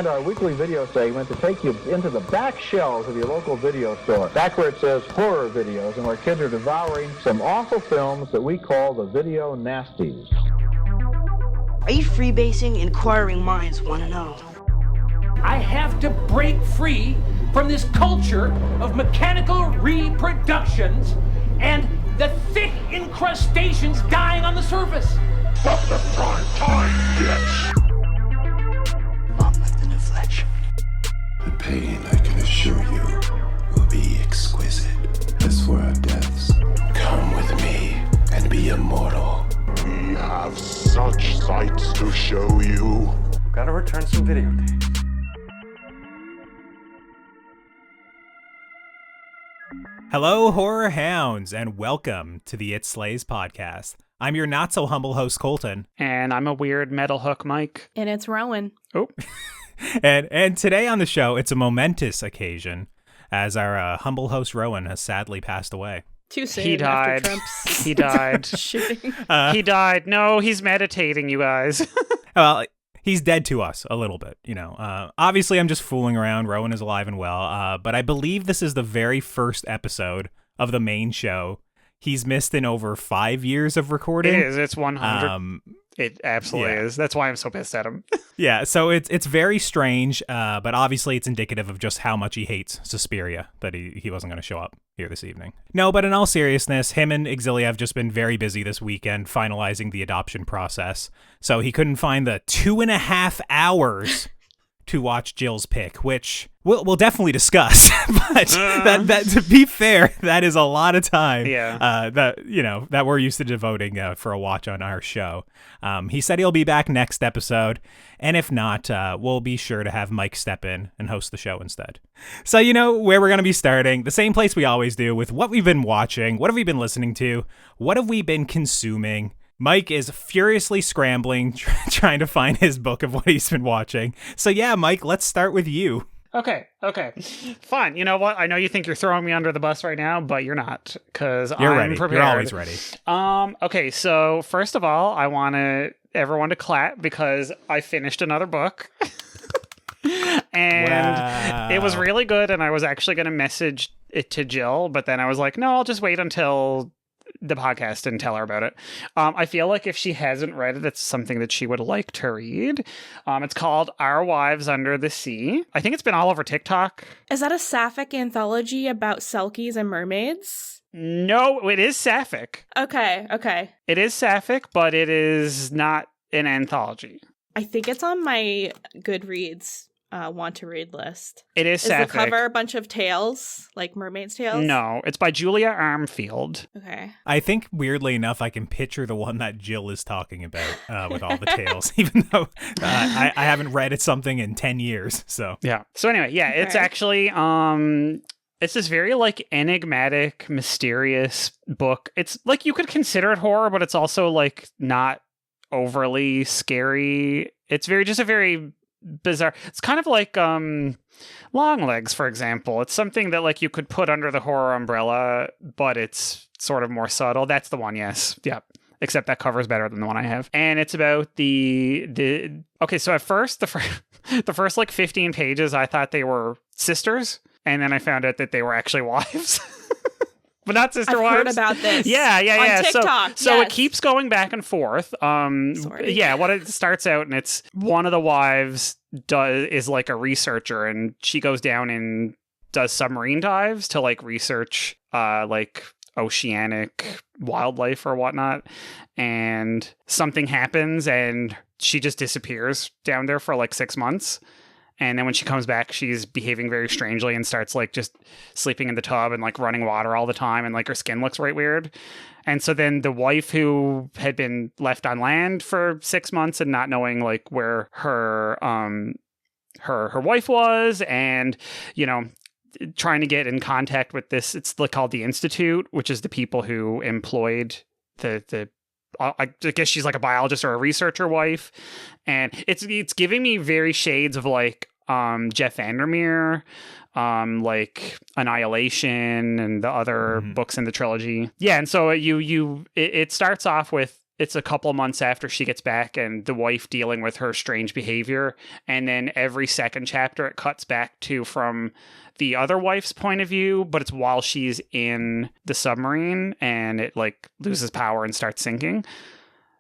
and our weekly video segment to take you into the back shelves of your local video store, back where it says horror videos, and where kids are devouring some awful films that we call the video nasties. Are you freebasing? Inquiring minds want to know. I have to break free from this culture of mechanical reproductions and the thick incrustations dying on the surface. Fuck the prime time, bitch! Monmouth in the flesh. The pain, I can assure you, will be exquisite. As for our deaths, come with me and be immortal. We have such sights to show you. Gotta return some videotapes. Hello, horror hounds, and welcome to the It Slays podcast. I'm your not-so-humble host, Colton. And I'm a weird metal hook, Mike. And it's Rowan. Oh. and today on the show, it's a momentous occasion, as our humble host, Rowan, has sadly passed away. Too soon. He died. After Trump's He died. shooting. He died. No, he's meditating, you guys. Well, he's dead to us a little bit, you know. Obviously, I'm just fooling around. Rowan is alive and well, but I believe this is the very first episode of the main show he's missed in over 5 years of recording. It is. It's 100. It absolutely is. That's why I'm so pissed at him. Yeah, so it's very strange, but obviously it's indicative of just how much he hates Suspiria, that he wasn't going to show up here this evening. No, but in all seriousness, him and Exilia have just been very busy this weekend finalizing the adoption process, so he couldn't find the 2.5 hours to watch Jill's pick, which we'll definitely discuss. But that to be fair, that is a lot of time. Yeah. That we're used to devoting for a watch on our show. He said he'll be back next episode, and if not, we'll be sure to have Mike step in and host the show instead. So you know where we're going to be starting, the same place we always do, with what we've been watching, what have we been listening to, what have we been consuming. Mike is furiously scrambling, trying to find his book of what he's been watching. So yeah, Mike, let's start with you. Okay. Fine. You know what? I know you think you're throwing me under the bus right now, but you're not, because I'm ready. prepared. You're always ready. Okay, so first of all, I want everyone to clap because I finished another book. And It was really good, and I was actually going to message it to Jill, but then I was like, no, I'll just wait until the podcast and tell her about it. I feel like if she hasn't read it, it's something that she would like to read. It's called Our Wives Under the Sea. I think it's been all over TikTok. Is that a sapphic anthology about selkies and mermaids? No, it is sapphic. Okay. It is sapphic, but it is not an anthology. I think it's on my Goodreads want to read list. It is sapphic. Is the cover a bunch of tales, like mermaids' tales? No, it's by Julia Armfield. Okay. I think, weirdly enough, I can picture the one that Jill is talking about with all the tales, even though I haven't read something in 10 years. So yeah. So anyway, yeah, Okay. It's actually it's this very like enigmatic, mysterious book. It's like you could consider it horror, but it's also like not overly scary. It's just a very bizarre. It's kind of like Longlegs, for example. It's something that like you could put under the horror umbrella, but it's sort of more subtle. That's the one, yes. Yeah. Except that cover's better than the one I have. And it's about okay, so at first the first like 15 pages I thought they were sisters, and then I found out that they were actually wives. But not sister I've wives. heard about this. Yeah. On TikTok. So yes. It keeps going back and forth. Sorry. Yeah. What it starts out, and it's one of the wives is like a researcher, and she goes down and does submarine dives to like research like oceanic wildlife or whatnot. And something happens, and she just disappears down there for like 6 months. And then when she comes back, she's behaving very strangely and starts like just sleeping in the tub and like running water all the time. And like her skin looks right weird. And so then the wife, who had been left on land for 6 months and not knowing like where her wife was, and, you know, trying to get in contact with this, it's like called the Institute, which is the people who employed the I guess she's like a biologist or a researcher wife. And it's giving me very shades of like Jeff Vandermeer, like Annihilation and the other books in the trilogy. Yeah, and so it starts off with it's a couple months after she gets back and the wife dealing with her strange behavior. And then every second chapter, it cuts back to from the other wife's point of view, but it's while she's in the submarine and it like loses power and starts sinking.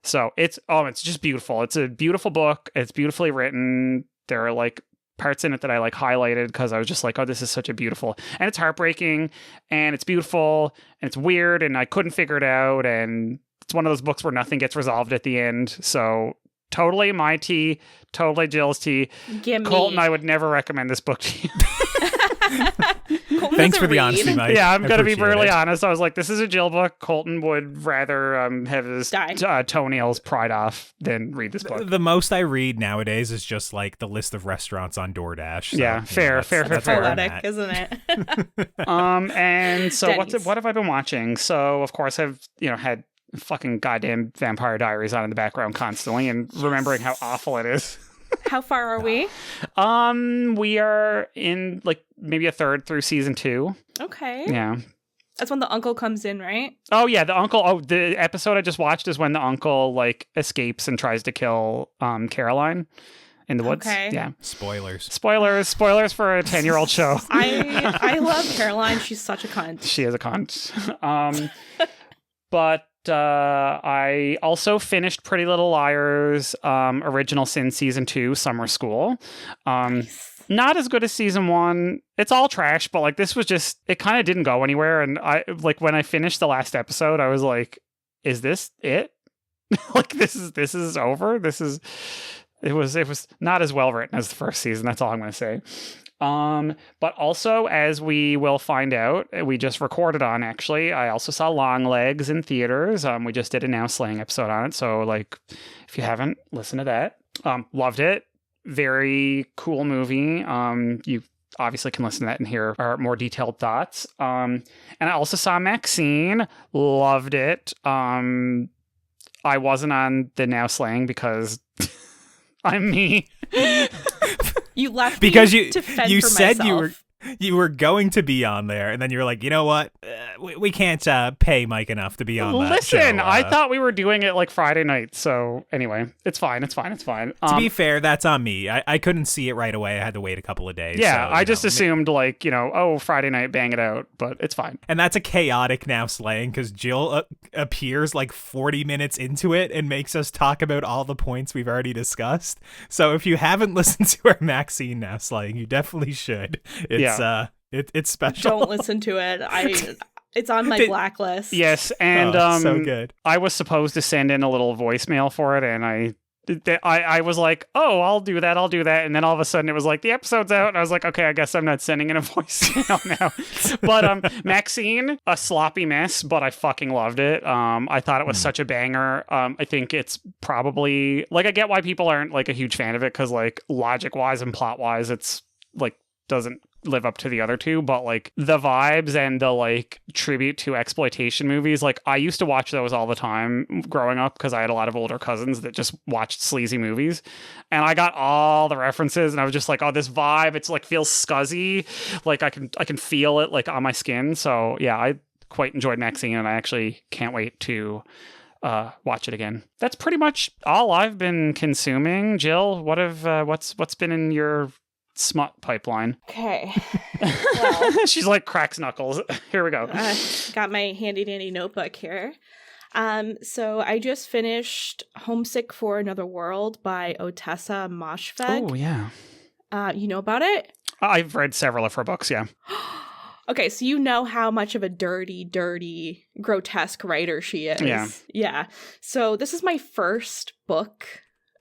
So it's just beautiful. It's a beautiful book. It's beautifully written. There are like parts in it that I like highlighted because I was just like, oh, this is such a beautiful, and it's heartbreaking and it's beautiful and it's weird and I couldn't figure it out. And it's one of those books where nothing gets resolved at the end. So totally my tea, totally Jill's tea. Colton, I would never recommend this book to you. Thanks for the honesty, Mike. Yeah, I'm going to be brutally honest. I was like, this is a Jill book. Colton would rather have his toenails pried off than read this book. The most I read nowadays is just like the list of restaurants on DoorDash. So, yeah, fair. Poetic, isn't it? And so Denny's. what have I been watching? So of course I've had fucking goddamn Vampire Diaries on in the background constantly and remembering how awful it is. How far are we? We are in like maybe a third through season 2. Okay. Yeah. That's when the uncle comes in, right? Oh yeah, the uncle. Oh, the episode I just watched is when the uncle like escapes and tries to kill Caroline in the woods. Okay. Yeah. Spoilers for a 10-year-old show. I love Caroline. She's such a cunt. She is a cunt. But I also finished Pretty Little Liars, Original Sin Season 2, Summer School. Nice. Not as good as Season 1. It's all trash, but like this was just, it kind of didn't go anywhere. And I like when I finished the last episode, I was like, is this it? Like this is over? It was not as well written as the first season. That's all I'm going to say. But also, as we will find out, we just recorded on, actually, I also saw Longlegs in theaters. We just did a Now Slaying episode on it. So, like, if you haven't, listen to that. Loved it. Very cool movie. You obviously can listen to that and hear our more detailed thoughts. And I also saw Maxine. Loved it. I wasn't on the Now Slaying because I'm me. You left because me to fend you for said myself. you were going to be on there, and then you were like, you know what, we can't pay Mike enough to be on that show. Listen, I thought we were doing it like Friday night, so anyway, it's fine. To be fair, that's on me. I couldn't see it right away. I had to wait a couple of days. Yeah, so, I just assumed like, Friday night, bang it out, but it's fine. And that's a chaotic Now Slaying because Jill appears like 40 minutes into it and makes us talk about all the points we've already discussed. So if you haven't listened to our Maxine Now Slaying, you definitely should. It's special. Don't listen to it. It's on my blacklist. Yes, and so good. I was supposed to send in a little voicemail for it, and I was like, oh, I'll do that, and then all of a sudden it was like, the episode's out, and I was like, okay, I guess I'm not sending in a voicemail now. But Maxine, a sloppy mess, but I fucking loved it. I thought it was such a banger. I think it's probably, like, I get why people aren't, like, a huge fan of it, because, like, logic-wise and plot-wise, it's, like, doesn't live up to the other two, but like the vibes and the like tribute to exploitation movies, like I used to watch those all the time growing up because I had a lot of older cousins that just watched sleazy movies, and I got all the references, and I was just like, oh, this vibe, it's like feels scuzzy, like I can feel it like on my skin. So yeah, I quite enjoyed Maxine, and I actually can't wait to watch it again. That's pretty much all I've been consuming. Jill, what's been in your smut pipeline? Okay. Well, she's like cracks knuckles. Here we go. Got my handy dandy notebook here. So I just finished Homesick for Another World by Otessa Moshfegh. Oh yeah. You know about it? I've read several of her books, yeah. Okay, so you know how much of a dirty, grotesque writer she is. Yeah. Yeah. So this is my first book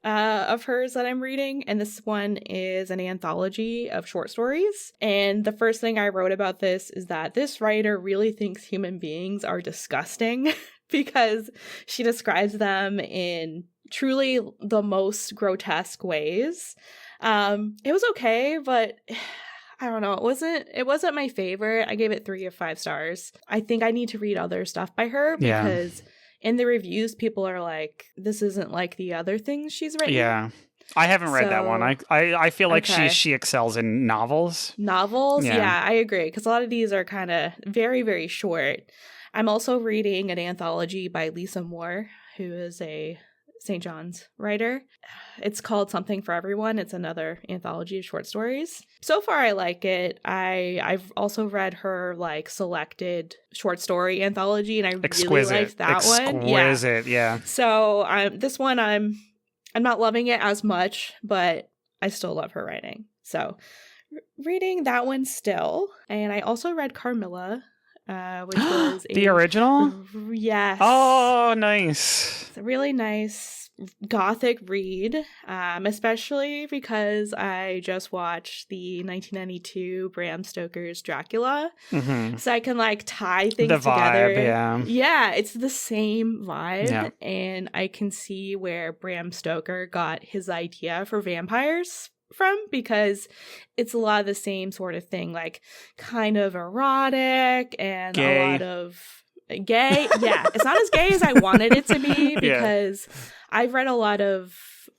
of hers that I'm reading, and this one is an anthology of short stories. And the first thing I wrote about this is that this writer really thinks human beings are disgusting because she describes them in truly the most grotesque ways. It was okay, but I don't know, it wasn't my favorite. I gave it 3 of 5 stars. I think I need to read other stuff by her because in the reviews, people are like, this isn't like the other things she's written. Yeah. I haven't read that one. I feel like she excels in novels. Novels? Yeah, I agree. Because a lot of these are kind of very, very short. I'm also reading an anthology by Lisa Moore, who is a St. John's writer. It's called Something for Everyone. It's another anthology of short stories. So far, I like it. I've also read her like selected short story anthology, and I really liked that one. Exquisite, yeah. So this one, I'm not loving it as much, but I still love her writing. So reading that one still. And I also read Carmilla, which was the original? Yes. Oh, nice. It's a really nice gothic read, especially because I just watched the 1992 Bram Stoker's Dracula. Mm-hmm. So I can like tie things the together. Vibe, yeah. Yeah, it's the same vibe. Yeah. And I can see where Bram Stoker got his idea for vampires from, because it's a lot of the same sort of thing, like kind of erotic and gay. A lot of gay. Yeah, it's not as gay as I wanted it to be, because I've read a lot of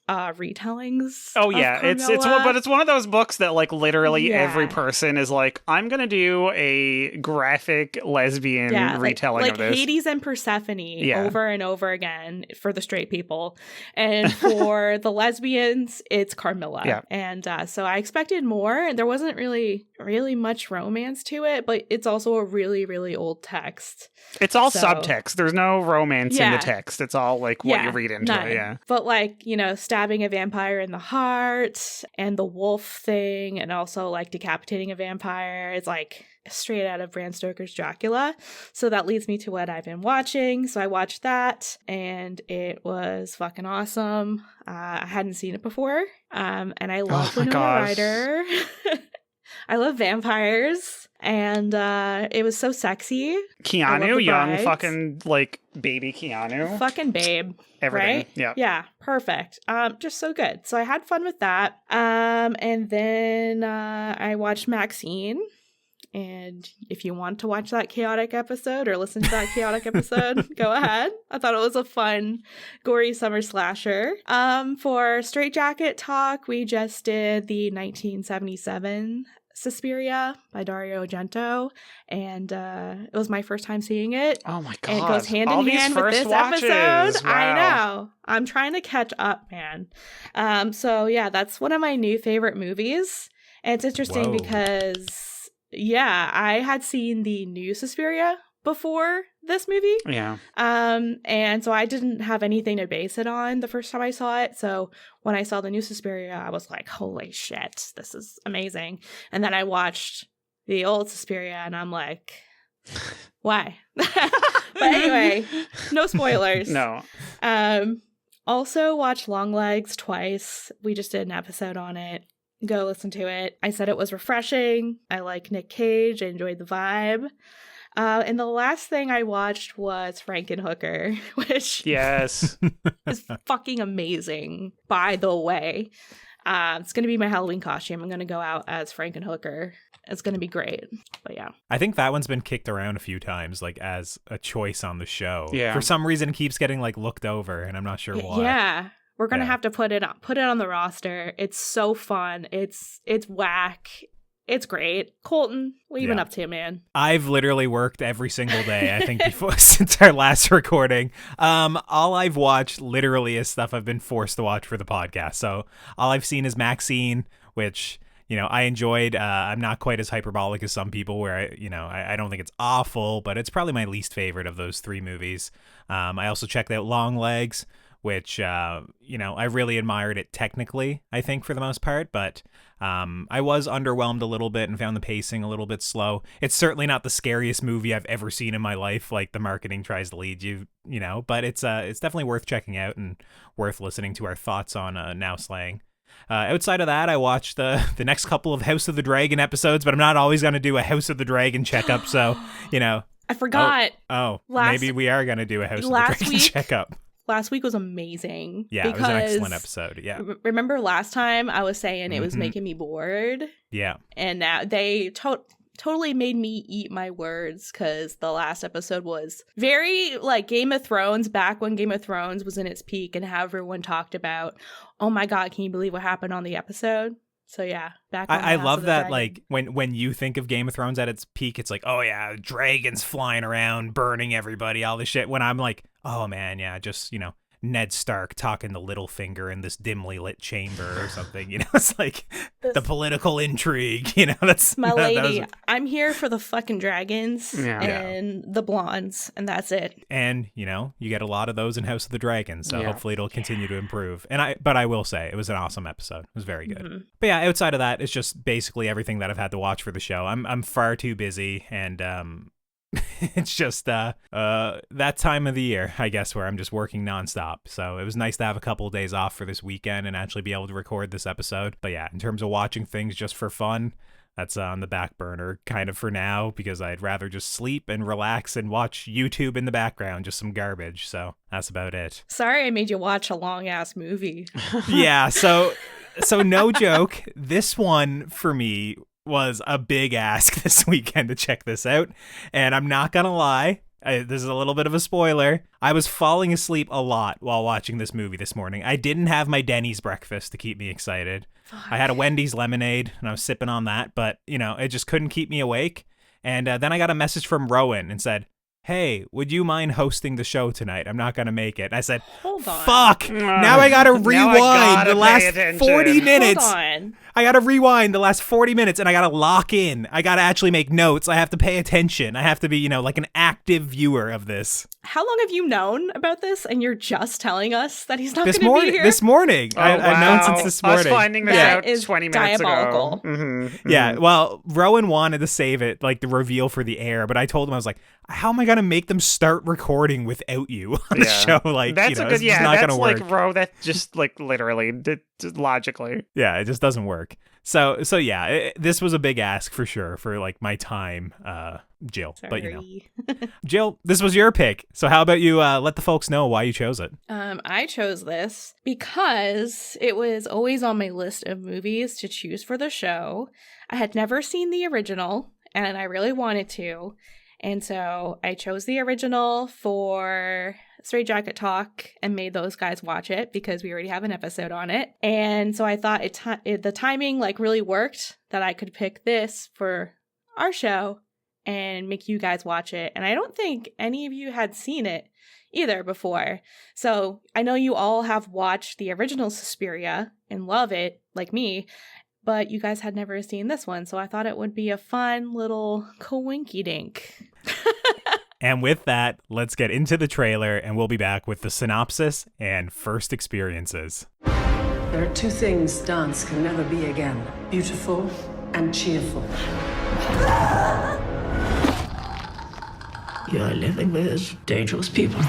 retellings. Oh yeah, of it's one of those books that like literally every person is like, I'm gonna do a graphic lesbian retelling like of this. Hades and Persephone over and over again for the straight people, and for the lesbians, it's Carmilla. Yeah. And so I expected more. There wasn't really much romance to it, but it's also a really, really old text. It's all subtext. There's no romance in the text. It's all like what you read into it. Yeah. But like, stabbing a vampire in the heart and the wolf thing, and also like decapitating a vampire. It's like straight out of Bram Stoker's Dracula. So that leads me to what I've been watching. So I watched that, and it was fucking awesome. I hadn't seen it before. And I love Winona Ryder. I love vampires, and it was so sexy. Keanu, young fucking like baby Keanu. Fucking babe. Everything. Right? Yeah. Yeah, perfect. Just so good. So I had fun with that. And then I watched Maxine. And if you want to watch that chaotic episode or listen to that chaotic episode, go ahead. I thought it was a fun, gory summer slasher. For Straight Jacket Talk, we just did the 1977 Suspiria by Dario Argento, and it was my first time seeing it. Oh my god. And it goes hand in hand with this episode. Wow. I know. I'm trying to catch up, man. So yeah, that's one of my new favorite movies. And it's interesting because I had seen the new Suspiria before this movie. Yeah. And so I didn't have anything to base it on the first time I saw it. So when I saw the new Suspiria, I was like, holy shit, this is amazing. And then I watched the old Suspiria, and I'm like, why? But anyway, no spoilers. No. Also watched Longlegs twice. We just did an episode on it. Go listen to it. I said it was refreshing. I like Nick Cage. I enjoyed the vibe. And the last thing I watched was Frankenhooker, which is fucking amazing, by the way. It's going to be my Halloween costume. I'm going to go out as Frankenhooker. It's going to be great. But yeah. I think that one's been kicked around a few times, like as a choice on the show. Yeah. For some reason, it keeps getting like looked over, and I'm not sure why. Yeah. We're going to have to put it on the roster. It's so fun. It's whack. It's great. Colton, what have you been up to, man? I've literally worked every single day, I think, since our last recording. All I've watched literally is stuff I've been forced to watch for the podcast. So all I've seen is Maxine, which, I enjoyed. I'm not quite as hyperbolic as some people where, I don't think it's awful, but it's probably my least favorite of those three movies. I also checked out Longlegs, which, I really admired it technically, I think, for the most part. But I was underwhelmed a little bit and found the pacing a little bit slow. It's certainly not the scariest movie I've ever seen in my life, like the marketing tries to lead you, but it's definitely worth checking out and worth listening to our thoughts on Now Slaying. Outside of that, I watched the next couple of House of the Dragon episodes, but I'm not always going to do a House of the Dragon checkup, so, I forgot. Maybe we are going to do a House of the Dragon checkup. Last week was amazing. Yeah, it was an excellent episode. Yeah. Remember last time I was saying it was making me bored? Yeah. And now they totally made me eat my words, because the last episode was very like Game of Thrones, back when Game of Thrones was in its peak and how everyone talked about, oh my God, can you believe what happened on the episode? So yeah, back on I House love of the that, Dragon. like, when you think of Game of Thrones at its peak, it's like, oh yeah, dragons flying around, burning everybody, all this shit. When I'm like, oh man, yeah, just, Ned Stark talking to Littlefinger in this dimly lit chamber or something, it's like the political intrigue, that's My lady, was, I'm here for the fucking dragons Yeah. and the blondes, and that's it. and you get a lot of those in House of the Dragon, so Yeah. hopefully it'll continue to improve. But I will say it was an awesome episode. It was very good. Mm-hmm. But yeah, outside of that, it's just basically everything that I've had to watch for the show. I'm far too busy, and it's just that time of the year, I guess, where I'm just working nonstop. So it was nice to have a couple of days off for this weekend and actually be able to record this episode. But yeah, in terms of watching things just for fun, that's on the back burner kind of for now, because I'd rather just sleep and relax and watch YouTube in the background, just some garbage. So that's about it. Sorry I made you watch a long ass movie. Yeah, so no joke, this one for me was a big ask this weekend to check this out, and I'm not gonna lie, this is a little bit of a spoiler. I was falling asleep a lot while watching this movie this morning. I didn't have my Denny's breakfast to keep me excited. I had a Wendy's lemonade and I was sipping on that, but it just couldn't keep me awake. And then I got a message from Rowan and said, hey, would you mind hosting the show tonight? I'm not going to make it. I said, Hold on. fuck. Now I got to rewind the last 40 minutes. Hold on. I got to rewind the last 40 minutes and I got to lock in. I got to actually make notes. I have to pay attention. I have to be, like an active viewer of this. How long have you known about this, and you're just telling us that he's not going to be here? This morning. Oh, I've known since this morning. Us finding this That out is 20 minutes diabolical. ago. Mm-hmm. Yeah, well, Rowan wanted to save it, like the reveal for the air, but I told him, I was like, how am I going to make them start recording without you on the show? Like, that's a good, it's just not that's going to work. like, Ro, that just like literally, logically. Yeah, it just doesn't work. So yeah, this was a big ask for sure for like my time, Jill. Sorry. But Jill, this was your pick. So how about you let the folks know why you chose it? I chose this because it was always on my list of movies to choose for the show. I had never seen the original, and I really wanted to. And so I chose the original for Straight Jacket Talk and made those guys watch it because we already have an episode on it. And so I thought the timing like really worked that I could pick this for our show and make you guys watch it. And I don't think any of you had seen it either before. So I know you all have watched the original Suspiria and love it like me, but you guys had never seen this one. So I thought it would be a fun little coinky-dink. And with that, let's get into the trailer and we'll be back with the synopsis and first experiences. There are two things dance can never be again: beautiful and cheerful. You're living with dangerous people.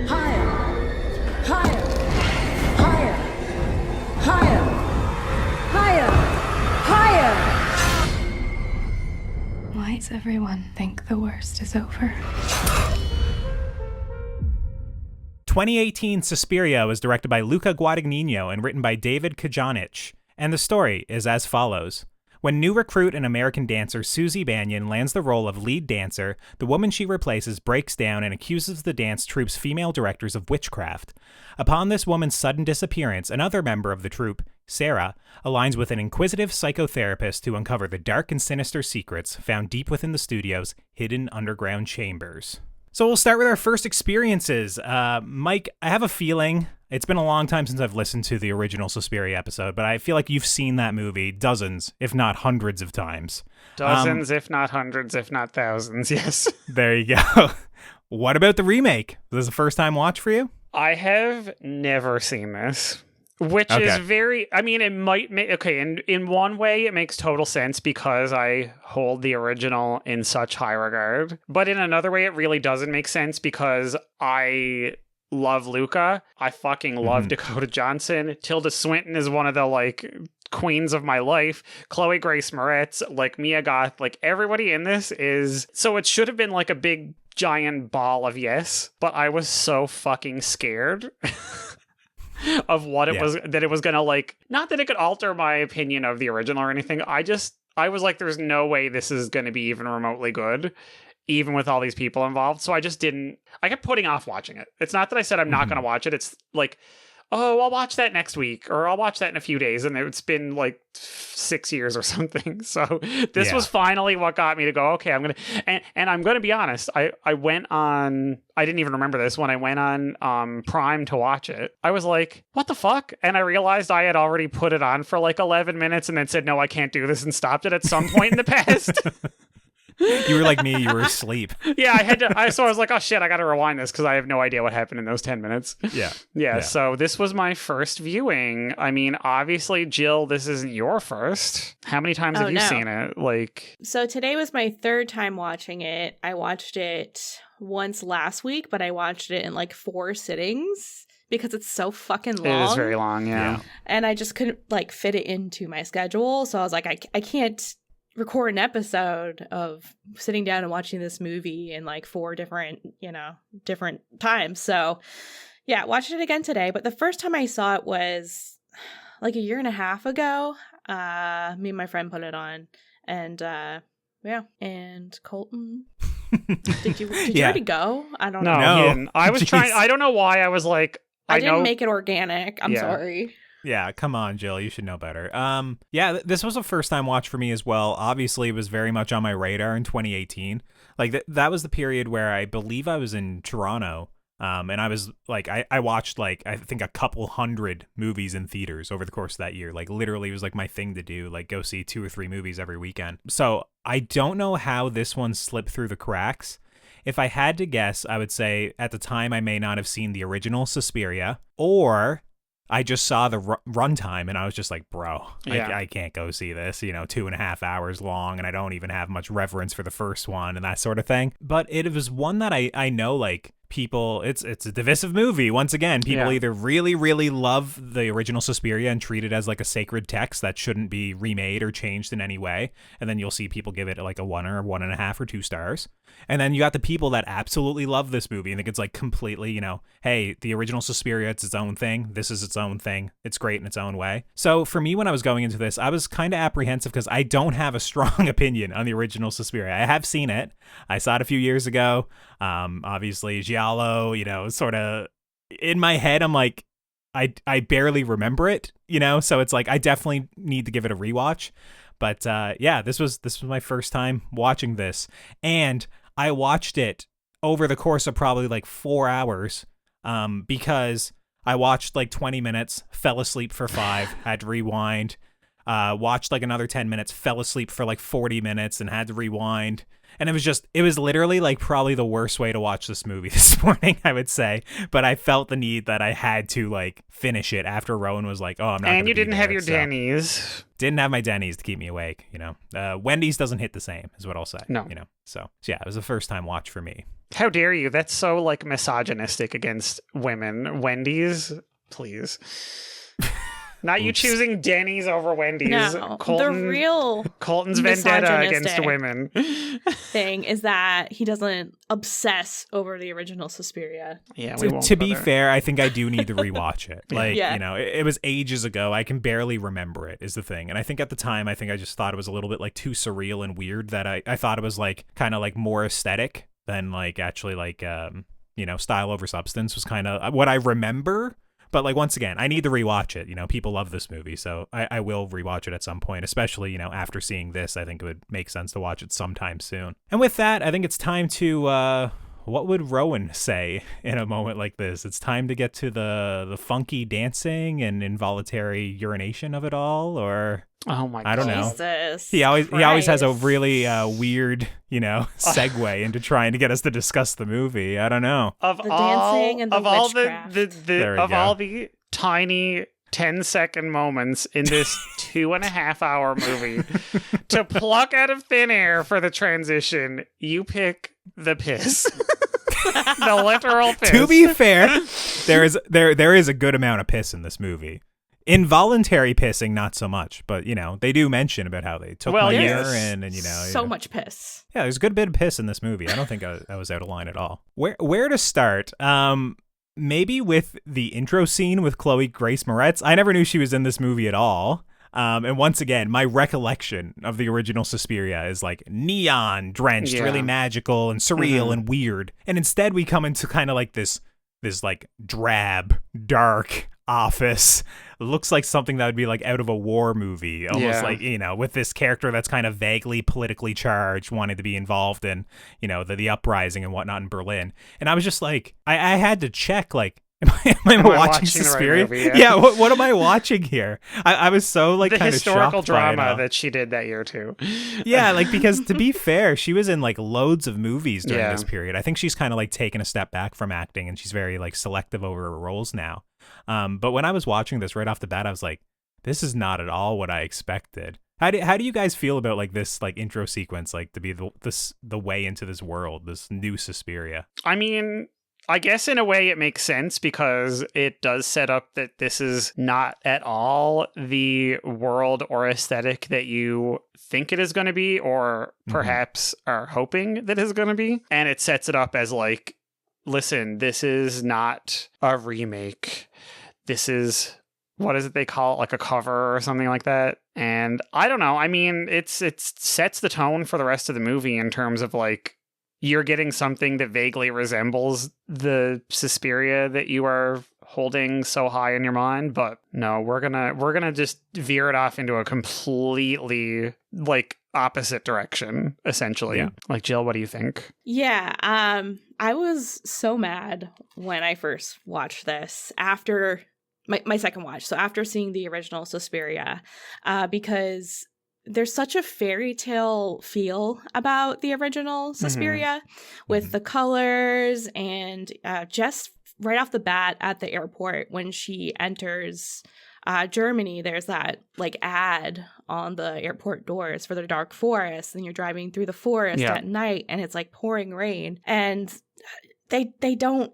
Higher! Higher! Higher! Higher! Higher! Higher! Why does everyone think the worst is over? 2018 Suspiria was directed by Luca Guadagnino and written by David Kajanich, and the story is as follows. When new recruit and American dancer Susie Banyan lands the role of lead dancer, the woman she replaces breaks down and accuses the dance troupe's female directors of witchcraft. Upon this woman's sudden disappearance, another member of the troupe, Sarah, aligns with an inquisitive psychotherapist to uncover the dark and sinister secrets found deep within the studio's hidden underground chambers. So we'll start with our first experiences. Mike, I have a feeling it's been a long time since I've listened to the original Suspiria episode, but I feel like you've seen that movie dozens, if not hundreds of times. Dozens, if not hundreds, if not thousands, yes. There you go. What about the remake? Was this a first-time watch for you? I have never seen this. Which is very, I mean, it might make, okay, in one way it makes total sense because I hold the original in such high regard. But in another way, it really doesn't make sense because I love Luca. I fucking love Dakota Johnson. Tilda Swinton is one of the, like, queens of my life. Chloe Grace Moretz, like Mia Goth, like everybody in this is, so it should have been like a big giant ball of yes, but I was so fucking scared. Of what it was, that it was gonna, like, not that it could alter my opinion of the original or anything. I was like, there's no way this is gonna be even remotely good, even with all these people involved. So I just didn't, I kept putting off watching it. It's not that I said I'm not gonna watch it. It's like, oh, I'll watch that next week, or I'll watch that in a few days, and it's been like 6 years or something. So this was finally what got me to go, okay, I'm gonna, and I'm gonna be honest, I went on, I didn't even remember this, when I went on Prime to watch it, I was like, what the fuck? And I realized I had already put it on for like 11 minutes and then said, no, I can't do this, and stopped it at some point in the past. You were like me, you were asleep. Yeah, so I was like, oh shit, I gotta rewind this because I have no idea what happened in those 10 minutes. Yeah, so this was my first viewing. I mean, obviously, Jill, this isn't your first. How many times have you seen it? Like, so today was my third time watching it. I watched it once last week, but I watched it in like 4 sittings because it's so fucking long. It is very long, yeah. And I just couldn't like fit it into my schedule. So I was like, I can't record an episode of sitting down and watching this movie in like 4 different times. So yeah, watched it again today. But the first time I saw it was like 1.5 years ago. Me and my friend put it on, and and Colton. Did you already go? I don't know. No, he didn't. I was trying. I don't know why. I was like, I didn't make it organic. I'm sorry. Yeah, come on, Jill. You should know better. This was a first-time watch for me as well. Obviously, it was very much on my radar in 2018. Like, that was the period where I believe I was in Toronto, and I was, like, I watched, like, I think a couple hundred movies in theaters over the course of that year. Like, literally, it was, like, my thing to do, like, go see 2 or 3 movies every weekend. So, I don't know how this one slipped through the cracks. If I had to guess, I would say, at the time, I may not have seen the original Suspiria, or I just saw the runtime and I was just like, bro, I can't go see this, 2.5 hours long, and I don't even have much reverence for the first one and that sort of thing. But it was one that I know, like, people, it's a divisive movie. Once again, people either really, really love the original Suspiria and treat it as like a sacred text that shouldn't be remade or changed in any way. And then you'll see people give it like a 1 or 1.5 or 2 stars. And then you got the people that absolutely love this movie and think it's like completely, hey, the original Suspiria, it's its own thing. This is its own thing. It's great in its own way. So for me, when I was going into this, I was kind of apprehensive because I don't have a strong opinion on the original Suspiria. I have seen it. I saw it a few years ago. Obviously, Giallo, sort of in my head, I'm like, I barely remember it, so it's like I definitely need to give it a rewatch. But this was my first time watching this, and I watched it over the course of probably like 4 hours, because I watched like 20 minutes, fell asleep for 5, had to rewind, watched like another 10 minutes, fell asleep for like 40 minutes and had to rewind. And it was literally like probably the worst way to watch this movie this morning, I would say. But I felt the need that I had to like finish it after Rowan was like, oh, I'm not. And you didn't have your Denny's. Didn't have my Denny's to keep me awake, Wendy's doesn't hit the same, is what I'll say. No. So yeah, it was a first time watch for me. How dare you? That's so like misogynistic against women. Wendy's, please. Not you choosing Denny's over Wendy's. No, the real Colton's vendetta against women thing is that he doesn't obsess over the original Suspiria. Yeah, to be fair, I think I do need to rewatch it. Like, it was ages ago. I can barely remember it is the thing. And I think at the time, I just thought it was a little bit like too surreal and weird that I thought it was like kind of like more aesthetic than like actually like, style over substance was kind of what I remember. But like, once again, I need to rewatch it. People love this movie, so I will rewatch it at some point, especially, after seeing this. I think it would make sense to watch it sometime soon. And with that, I think it's time to, what would Rowan say in a moment like this? It's time to get to the funky dancing and involuntary urination of it all, or... Oh my God. I don't know. Jesus he always has a really weird, segue into trying to get us to discuss the movie. I don't know. Of the all, dancing and the of all witchcraft. all the tiny 10-second moments in this 2.5-hour movie to pluck out of thin air for the transition, you pick the piss. The literal piss. To be fair, there is a good amount of piss in this movie. Involuntary pissing, not so much, but they do mention about how they took my urine and so much piss. Yeah, there's a good bit of piss in this movie. I don't think I was out of line at all. Where to start? Maybe with the intro scene with Chloe Grace Moretz. I never knew she was in this movie at all. And once again, my recollection of the original Suspiria is like neon drenched, really magical and surreal and weird. And instead we come into kind of like this like drab, dark, office. Looks like something that would be like out of a war movie, almost like, with this character that's kind of vaguely politically charged, wanting to be involved in, the uprising and whatnot in Berlin. And I was just like, I had to check, like, am I watching Suspiria? The right movie, what am I watching here? I was so like kind of shocked. The historical drama that she did that year too. Yeah, like, because to be fair, she was in like loads of movies during this period. I think she's kind of like taken a step back from acting, and she's very like selective over her roles now. But when I was watching this right off the bat, I was like, this is not at all what I expected. How do you guys feel about like this like intro sequence, like to be the way into this world, this new Suspiria? I mean, I guess in a way it makes sense because it does set up that this is not at all the world or aesthetic that you think it is going to be, or perhaps are hoping that it is going to be. And it sets it up as like, listen, this is not a remake. This is, what is it they call it? Like a cover or something like that. And I don't know. I mean, it sets the tone for the rest of the movie in terms of like, you're getting something that vaguely resembles the Suspiria that you are holding so high in your mind, but no, we're gonna just veer it off into a completely like opposite direction, essentially. Yeah. Like, Jill, what do you think? Yeah, I was so mad when I first watched this after my second watch. So after seeing the original Suspiria, because there's such a fairy tale feel about the original Suspiria with the colors, and just right off the bat at the airport when she enters Germany, there's that like ad on the airport doors for the dark forest, and you're driving through the forest at night and it's like pouring rain, and they don't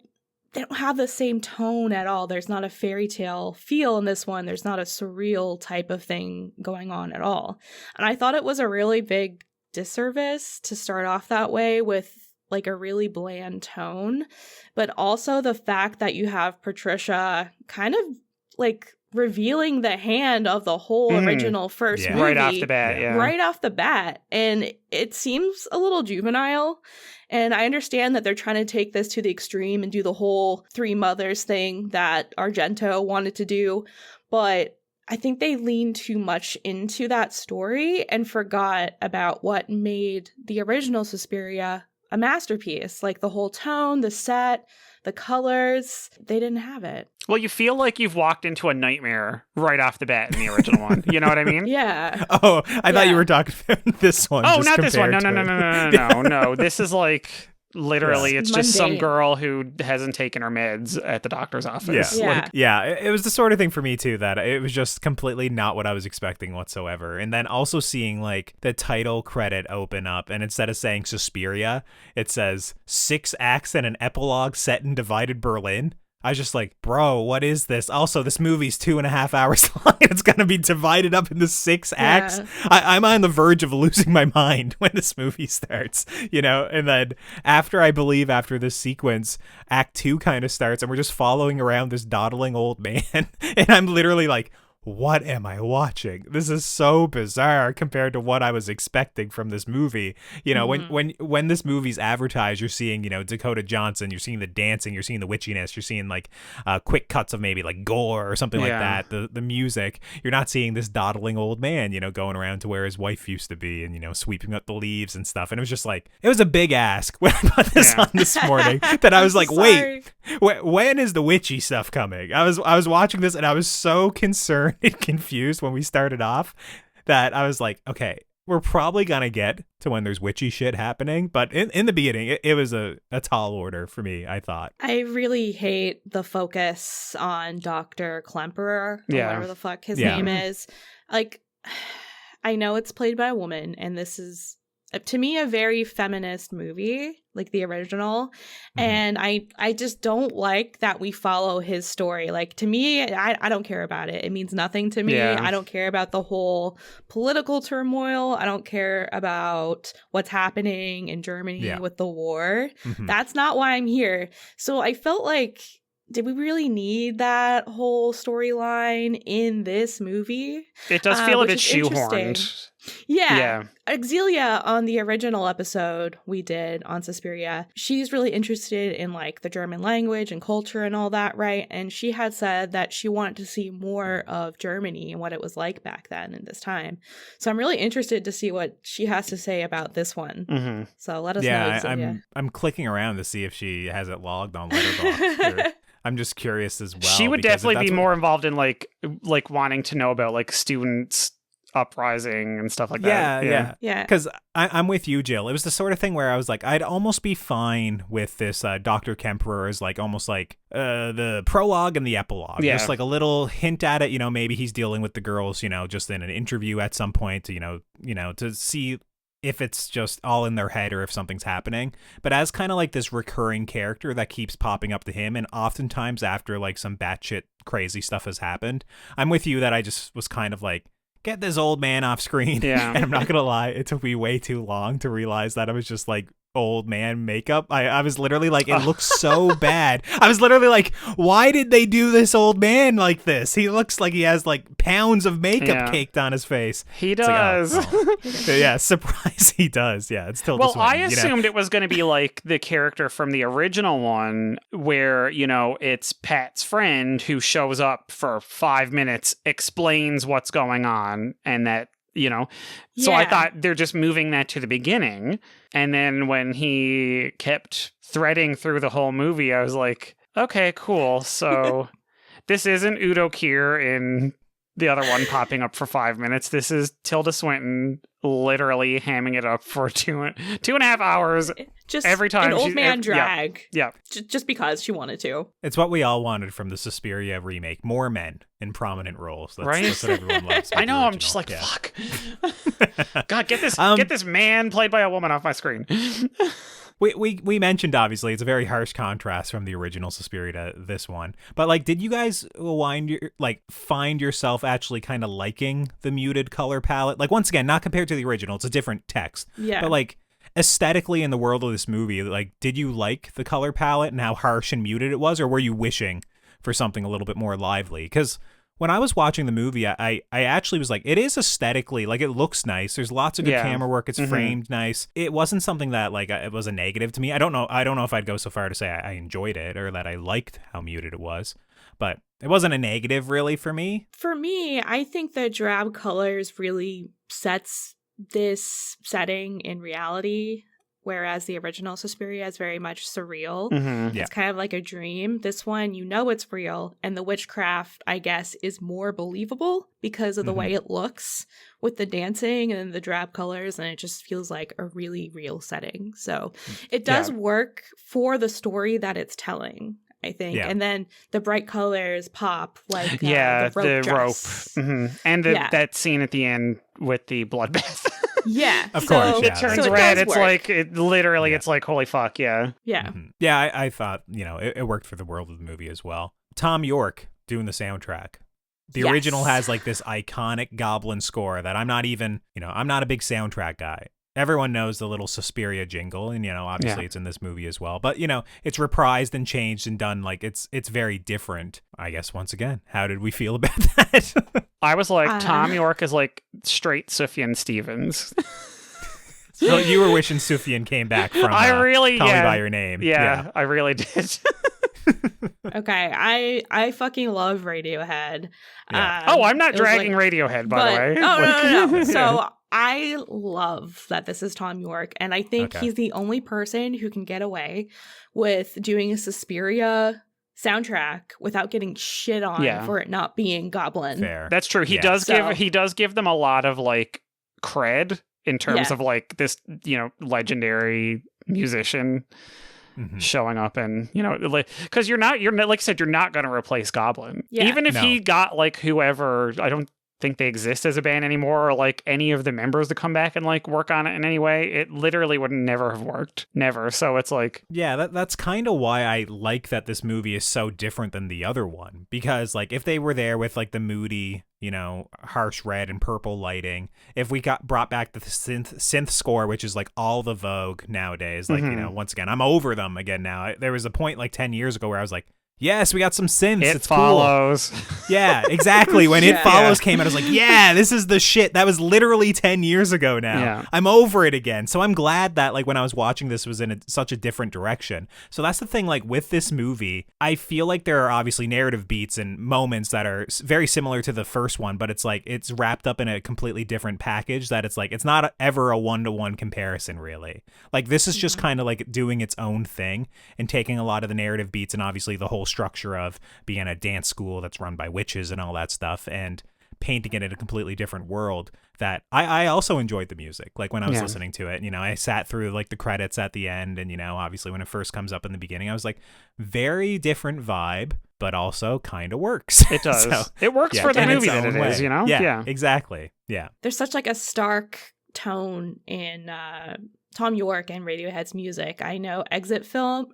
have the same tone at all. There's not a fairy tale feel in this one. There's not a surreal type of thing going on at all. And I thought it was a really big disservice to start off that way with like a really bland tone. But also the fact that you have Patricia kind of like revealing the hand of the whole original first movie. Right off the bat, Right off the bat. And it seems a little juvenile. And I understand that they're trying to take this to the extreme and do the whole three mothers thing that Argento wanted to do. But I think they leaned too much into that story and forgot about what made the original Suspiria a masterpiece. Like the whole tone, the set, the colors, they didn't have it. Well, you feel like you've walked into a nightmare right off the bat in the original one. You know what I mean? Yeah. Oh, I thought you were talking about this one. Oh, not this one. No. This is like literally, it's just some girl who hasn't taken her meds at the doctor's office. It was the sort of thing for me too, that it was just completely not what I was expecting whatsoever. And then also seeing like the title credit open up, and instead of saying Suspiria, it says 6 acts and an epilogue set in divided Berlin. I was just like, bro, what is this? Also, this movie's 2.5 hours long, and it's going to be divided up into 6 acts. I'm on the verge of losing my mind when this movie starts, And then after this sequence, Act 2 kind of starts, and we're just following around this dawdling old man. And I'm literally like, what am I watching? This is so bizarre compared to what I was expecting from this movie. When this movie's advertised, you're seeing, Dakota Johnson, you're seeing the dancing, you're seeing the witchiness, you're seeing like quick cuts of maybe like gore or something like that. The music, you're not seeing this dawdling old man, going around to where his wife used to be and, sweeping up the leaves and stuff. And it was just like, it was a big ask when I put this on this morning that I was like, wait, when is the witchy stuff coming? I was watching this and I was so concerned and confused when we started off that I was like, okay, we're probably gonna get to when there's witchy shit happening, but in the beginning it was a tall order for me, I thought. I really hate the focus on Dr. Klemperer, or whatever the fuck his name is. Like, I know it's played by a woman, and this is to me a very feminist movie, like the original. And I just don't like that we follow his story. Like, to me, I don't care about it. It means nothing to me. I don't care about the whole political turmoil. I don't care about what's happening in Germany with the war. That's not why I'm here. So I felt like did we really need that whole storyline in this movie? It does feel a bit shoehorned. interesting. Yeah. Auxilia on the original episode we did on Suspiria, she's really interested in like the German language and culture and all that, right? And she had said that she wanted to see more of Germany and what it was like back then in this time. So I'm really interested to see what she has to say about this one. Mm-hmm. So let us know. Yeah, I'm clicking around to see if she has it logged on Letterboxd. I'm just curious as well. She would definitely be more involved in like wanting to know about like students uprising and stuff like that. Yeah. Because I'm with you, Jill. It was the sort of thing where I was like, I'd almost be fine with this Dr. Kemperer as like almost like the prologue and the epilogue. Yeah. Just like a little hint at it. You know, maybe he's dealing with the girls, you know, just in an interview at some point to, you know, to see if it's just all in their head or if something's happening. But as kind of like this recurring character that keeps popping up to him, and oftentimes after like some batshit crazy stuff has happened, I'm with you that I just was kind of like, get this old man off screen. Yeah. And I'm not gonna lie, it took me way too long to realize that I was just like old man makeup. I was literally like, it looks so bad. I was literally like, why did they do this old man like this? He looks like he has like pounds of makeup caked on his face. He does. Like, oh. Yeah, surprise, he does. Yeah, it's still well, I assumed it was going to be like the character from the original one where, you know, it's Pat's friend who shows up for 5 minutes, explains what's going on, and that, you know, so I thought they're just moving that to the beginning. And then when he kept threading through the whole movie, I was like, okay, cool. So this isn't Udo Kier in the other one popping up for 5 minutes. This is Tilda Swinton literally hamming it up for 2.5 hours. Just every time an old man drag. Yeah. Just because she wanted to. It's what we all wanted from the Suspiria remake. More men in prominent roles. That's, right? That's what everyone loves. I know. I'm just like, fuck. God, get this man played by a woman off my screen. We mentioned, obviously, it's a very harsh contrast from the original Suspiria to this one. But, like, did you guys find yourself actually kind of liking the muted color palette? Like, once again, not compared to the original. It's a different text. Yeah. But, like, aesthetically in the world of this movie, like, did you like the color palette and how harsh and muted it was? Or were you wishing for something a little bit more lively? Because when I was watching the movie, I actually was like, it is aesthetically, like, it looks nice. There's lots of good camera work. It's framed nice. It wasn't something that, like, it was a negative to me. I don't know if I'd go so far to say I enjoyed it or that I liked how muted it was, but it wasn't a negative really for me. For me, I think the drab colors really sets this setting in reality, whereas the original Suspiria is very much surreal. Mm-hmm. It's kind of like a dream. This one, you know it's real, and the witchcraft, I guess, is more believable because of the way it looks with the dancing and the drab colors, and it just feels like a really real setting. So it does work for the story that it's telling, I think. And then the bright colors pop, like the rope dress. And that scene at the end with the bloodbath. Yeah, of course. It turns red. It's like it literally. It's like holy fuck. Yeah. Yeah. I thought it worked for the world of the movie as well. Tom York doing the soundtrack. The original has like this iconic Goblin score that I'm not even. I'm not a big soundtrack guy. Everyone knows the little Suspiria jingle, and obviously it's in this movie as well. But it's reprised and changed and done like it's very different. I guess once again, how did we feel about that? I was like, Tom York is like straight Sufjan Stevens. So you were wishing Sufjan came back from Call Me by Your Name. Yeah, I really did. Okay, I fucking love Radiohead. Yeah. I'm not dragging Radiohead, by the way. Oh, no. So I love that this is Tom York, and I think he's the only person who can get away with doing a Suspiria soundtrack without getting shit on for it not being Goblin. Fair. That's true. He does give them a lot of like cred in terms of like this, legendary musician showing up, and because you're like I said, you're not going to replace Goblin. Even if he got like whoever, I don't think they exist as a band anymore, or like any of the members to come back and like work on it in any way, it literally would never have worked. Never. So it's like, that's kind of why I like that this movie is so different than the other one, because like if they were there with like the moody, harsh red and purple lighting, if we got brought back the synth score, which is like all the vogue nowadays, like once again, I'm over them again now. There was a point like 10 years ago where I was like, Yes, we got some synths. It it's follows. Cool. Yeah, exactly. When It Follows came out, I was like, yeah, this is the shit. That was literally 10 years ago now. Yeah. I'm over it again. So I'm glad that like when I was watching this was in such a different direction. So that's the thing, like with this movie, I feel like there are obviously narrative beats and moments that are very similar to the first one, but it's like it's wrapped up in a completely different package that it's like it's not ever a one-to-one comparison really. Like this is just kind of like doing its own thing and taking a lot of the narrative beats and obviously the whole structure of being a dance school that's run by witches and all that stuff and painting it in a completely different world that I also enjoyed the music. Like when I was listening to it, you know, I sat through like the credits at the end and, you know, obviously when it first comes up in the beginning, I was like, very different vibe, but also kind of works. It does. So, it works for the movie that it way. is, you know? Yeah, exactly. Yeah. There's such like a stark tone in Tom York and Radiohead's music. I know Exit Song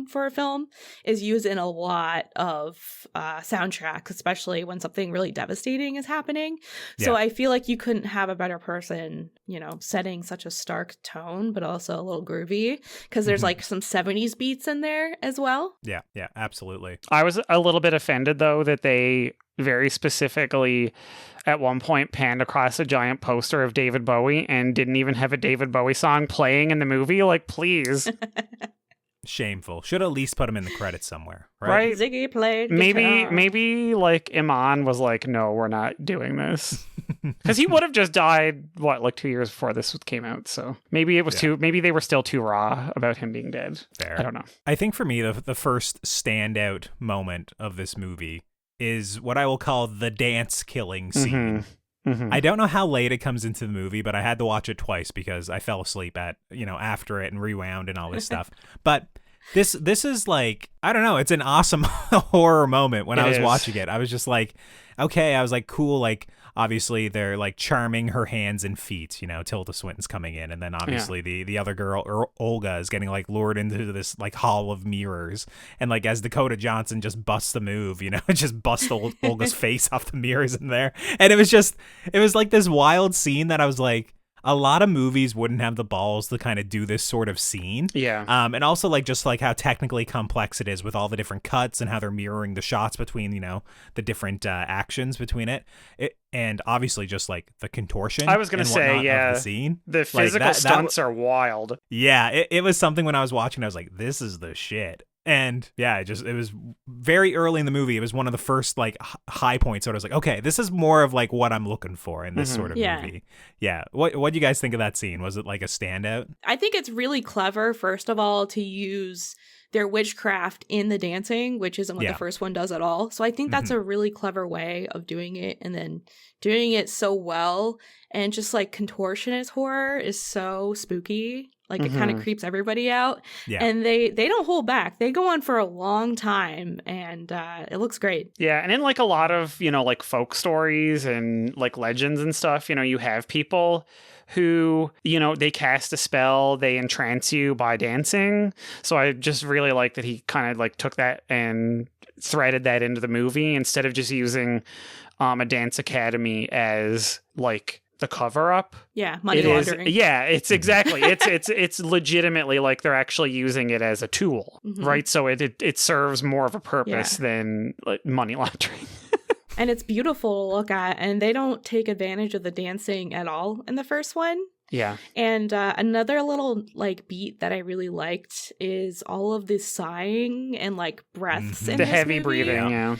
for a Film is used in a lot of soundtracks, especially when something really devastating is happening. So I feel like you couldn't have a better person, you know, setting such a stark tone, but also a little groovy because there's like some 70s beats in there as well. Yeah, absolutely. I was a little bit offended though that they very specifically at one point panned across a giant poster of David Bowie and didn't even have a David Bowie song playing in the movie. Like, please. Shameful. Should at least put him in the credits somewhere, right? Right. Ziggy played guitar. Maybe like Iman was like, no, we're not doing this. Because he would have just died, like 2 years before this came out. So maybe it was maybe they were still too raw about him being dead. Fair. I don't know. I think for me, the first standout moment of this movie is what I will call the dance killing scene. I don't know how late it comes into the movie, but I had to watch it twice because I fell asleep after it and rewound and all this stuff. But this is like, I don't know, it's an awesome horror moment when I was watching it. I was just like, okay, I was like, cool, like obviously they're like charming her hands and feet, you know, Tilda Swinton's coming in, and then obviously the other girl, Olga, is getting like lured into this like hall of mirrors, and like as Dakota Johnson just busts the move, you know, just busts Olga's face off the mirrors in there, and it was like this wild scene that I was like, a lot of movies wouldn't have the balls to kind of do this sort of scene. Yeah. And also like just like how technically complex it is with all the different cuts and how they're mirroring the shots between, you know, the different actions between it. And obviously just like the contortion. I was going to say, yeah, of the scene. The physical stunts are wild. Yeah. It was something when I was watching, I was like, this is the shit. And yeah, it was very early in the movie. It was one of the first like high points. So I was like, okay, this is more of like what I'm looking for in this sort of movie. Yeah. What do you guys think of that scene? Was it like a standout? I think it's really clever, first of all, to use their witchcraft in the dancing, which isn't what the first one does at all. So I think that's a really clever way of doing it, and then doing it so well. And just like contortionist horror is so spooky. Like it kind of creeps everybody out. Yeah. And they don't hold back. They go on for a long time, and it looks great. Yeah. And in like a lot of, you know, like folk stories and like legends and stuff, you know, you have people who, you know, they cast a spell, they entrance you by dancing. So I just really like that he kind of like took that and threaded that into the movie instead of just using a dance academy as like the cover up. Yeah, money laundering. It's exactly. It's legitimately like they're actually using it as a tool, right? So it serves more of a purpose than like money laundering. And it's beautiful to look at, and they don't take advantage of the dancing at all in the first one. Yeah. And another little like beat that I really liked is all of this sighing and like breaths in the this heavy movie. breathing,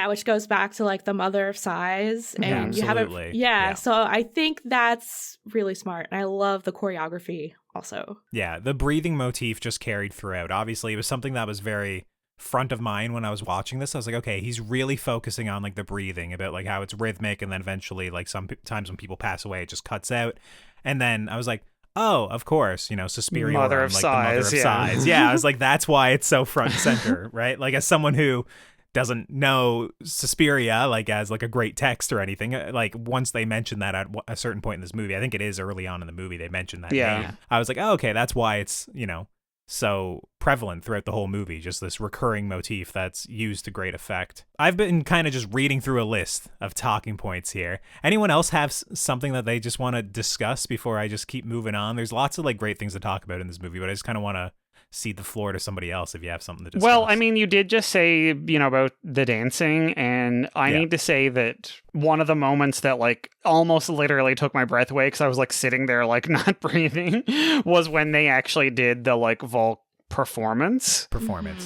which goes back to like the mother of sighs, and you have it. So I think that's really smart, and I love the choreography also. Yeah, the breathing motif just carried throughout. Obviously, it was something that was very front of mind when I was watching this. I was like, okay, he's really focusing on like the breathing, about like how it's rhythmic, and then eventually like sometimes when people pass away it just cuts out. And then I was like, oh, of course, you know, Suspiria, mother of sighs. Yeah, I was like, that's why it's so front and center, right? Like as someone who doesn't know Suspiria like as like a great text or anything, like once they mentioned that at a certain point in this movie, I think it is early on in the movie they mentioned that name. I was like, oh, okay, that's why it's, you know, so prevalent throughout the whole movie, just this recurring motif that's used to great effect. I've been kind of just reading through a list of talking points here. Anyone else have something that they just want to discuss before I just keep moving on? There's lots of like great things to talk about in this movie, but I just kind of want to cede the floor to somebody else if you have something to discuss. Well, I mean, you did just say, about the dancing, and I need to say that one of the moments that, like, almost literally took my breath away because I was, like, sitting there, like, not breathing, was when they actually did the, like, Volk performance.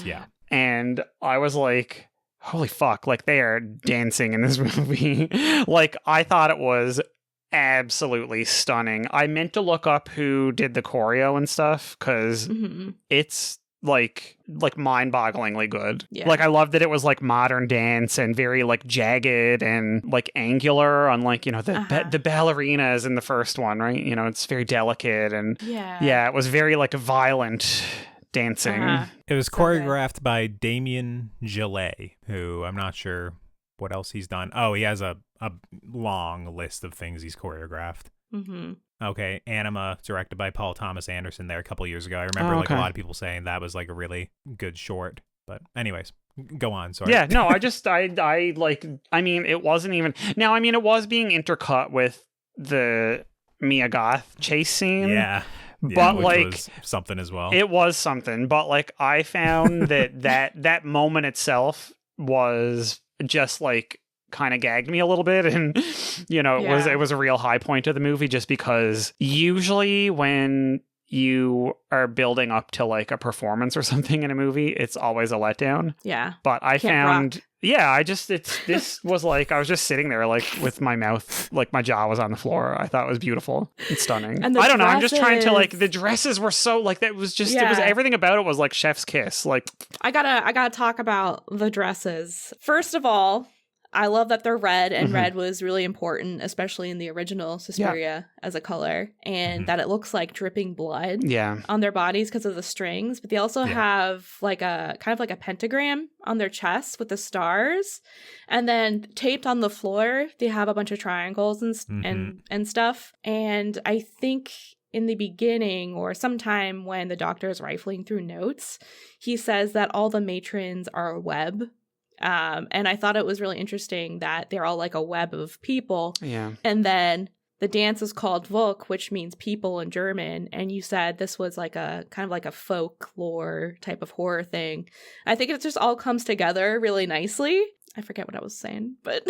Yeah. And I was like, holy fuck, like, they are dancing in this movie. Like, I thought it was absolutely stunning. I meant to look up who did the choreo and stuff because it's like mind-bogglingly good. Yeah. Like, I love that it was like modern dance and very like jagged and like angular, unlike the ballerinas in the first one, right? It's very delicate and it was very like violent dancing. It was choreographed by Damien Gillet, who I'm not sure what else he's done. Oh, he has a long list of things he's choreographed. Okay, Anima, directed by Paul Thomas Anderson there a couple years ago. I remember like a lot of people saying that was like a really good short. But anyways, go on, sorry. Yeah, no, I mean, it wasn't even... Now, I mean, it was being intercut with the Mia Goth chase scene. Yeah. But which like was something as well. It was something, but like I found that moment itself was just like kind of gagged me a little bit, and it was a real high point of the movie, just because usually when you are building up to like a performance or something in a movie, it's always a letdown. Yeah. But I found this was like, I was just sitting there like with my mouth, like my jaw was on the floor. I thought it was beautiful and stunning. And I don't know, I'm just trying to like, the dresses were so like, that was just, it was, everything about it was like chef's kiss. Like, I gotta talk about the dresses. First of all, I love that they're red, and red was really important, especially in the original Suspiria as a color, and that it looks like dripping blood on their bodies because of the strings. But they also have like a kind of like a pentagram on their chests with the stars, and then taped on the floor they have a bunch of triangles and stuff. And I think in the beginning, or sometime when the doctor is rifling through notes, he says that all the matrons are a web. And I thought it was really interesting that they're all like a web of people. Yeah. And then the dance is called Volk, which means people in German. And you said this was like a kind of like a folklore type of horror thing. I think it just all comes together really nicely. I forget what I was saying, but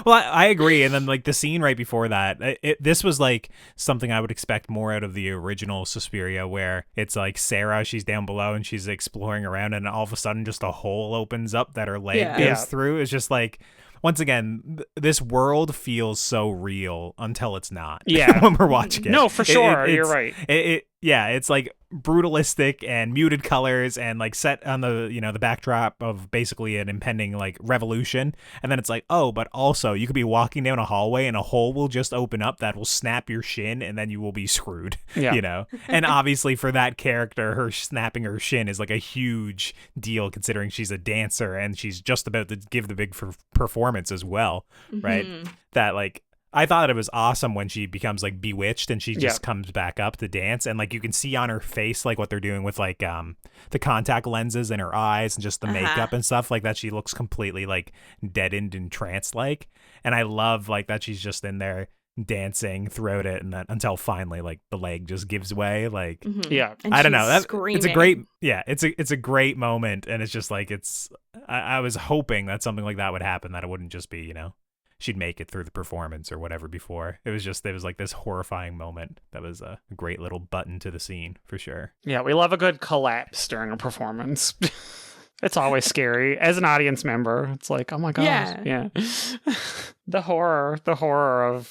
well, I agree. And then like the scene right before that, this was like something I would expect more out of the original Suspiria, where it's like Sarah, she's down below and she's exploring around, and all of a sudden just a hole opens up that her leg goes through. It's just like, once again, this world feels so real until it's not. Yeah. When we're watching it. No, for sure. You're right. It's like brutalistic and muted colors and like set on the, the backdrop of basically an impending like revolution. And then it's like, oh, but also you could be walking down a hallway and a hole will just open up that will snap your shin and then you will be screwed, And obviously for that character, her snapping her shin is like a huge deal considering she's a dancer and she's just about to give the big performance as well, right? That like, I thought it was awesome when she becomes like bewitched and she just comes back up to dance, and like you can see on her face like what they're doing with like the contact lenses in her eyes and just the makeup and stuff like that. She looks completely like deadened and trance like, and I love like that she's just in there dancing throughout it, and then until finally like the leg just gives way. Like and I don't know, screaming. It's a great it's a great moment, and it's just like I was hoping that something like that would happen, that it wouldn't just be she'd make it through the performance or whatever before. It was like this horrifying moment that was a great little button to the scene for sure. Yeah, we love a good collapse during a performance. It's always scary. As an audience member, it's like, oh my gosh. Yeah. The horror of...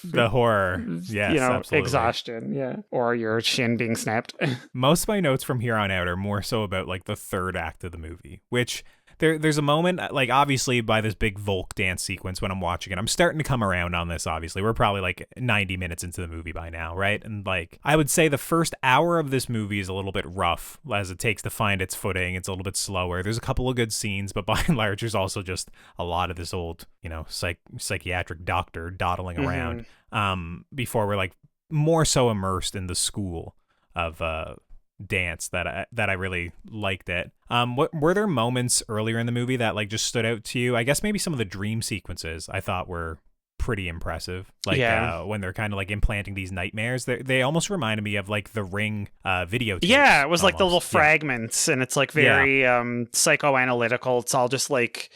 The horror, yes, absolutely. Exhaustion, yeah. Or your shin being snapped. Most of my notes from here on out are more so about like the third act of the movie, which... There's a moment, like obviously by this big Volk dance sequence when I'm watching it, I'm starting to come around on this, obviously. We're probably like 90 minutes into the movie by now, right? And like, I would say the first hour of this movie is a little bit rough as it takes to find its footing. It's a little bit slower. There's a couple of good scenes, but by and large, there's also just a lot of this old, psychiatric doctor dawdling around before we're like more so immersed in the school of dance that I really liked it. What were there moments earlier in the movie that like just stood out to you? I guess maybe some of the dream sequences I thought were pretty impressive. Like when they're kind of like implanting these nightmares, they almost reminded me of like the Ring video tapes. Yeah, it was almost. like the little fragments, and it's like very psychoanalytical. It's all just like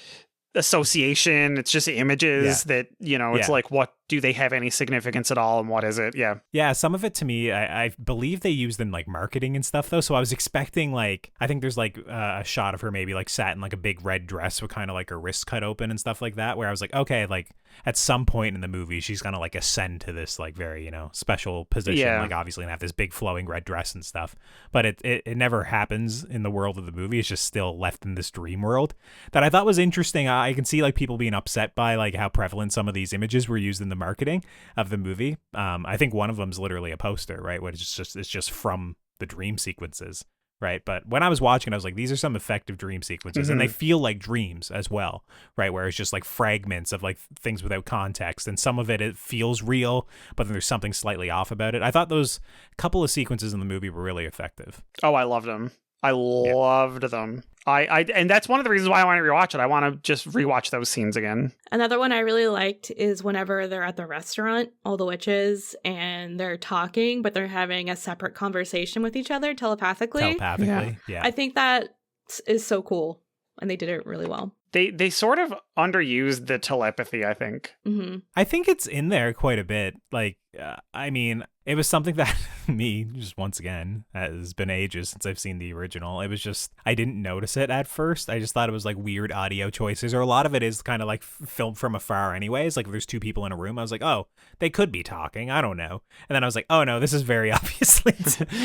association. It's just images that, you know, it's like, what do they have any significance at all, and what is it? Yeah, some of it to me, I believe they use them like marketing and stuff though, so I was expecting like, I think there's like a shot of her maybe like sat in like a big red dress with kind of like her wrists cut open and stuff like that, where I was like, okay, like at some point in the movie she's gonna like ascend to this like very, you know, special position, like obviously gonna have this big flowing red dress and stuff, but it never happens in the world of the movie. It's just still left in this dream world that I thought was interesting. I can see like people being upset by like how prevalent some of these images were used in the marketing of the movie. I think one of them's literally a poster, right? Where it's just from the dream sequences, right? But when I was watching, I was like, these are some effective dream sequences, and they feel like dreams as well, right? Where it's just like fragments of like things without context, and some of it feels real, but then there's something slightly off about it. I thought those couple of sequences in the movie were really effective. Oh, I loved them. I loved them. And that's one of the reasons why I want to rewatch it. I want to just rewatch those scenes again. Another one I really liked is whenever they're at the restaurant, all the witches, and they're talking, but they're having a separate conversation with each other telepathically. Yeah. I think that is so cool, and they did it really well. They sort of underused the telepathy, I think. Mm-hmm. I think it's in there quite a bit. Like, I mean, it was something that me, just once again, has been ages since I've seen the original. It was just, I didn't notice it at first. I just thought it was like weird audio choices, or a lot of it is kind of like filmed from afar anyways. Like if there's two people in a room, I was like, oh, they could be talking. I don't know. And then I was like, oh no, this is very obviously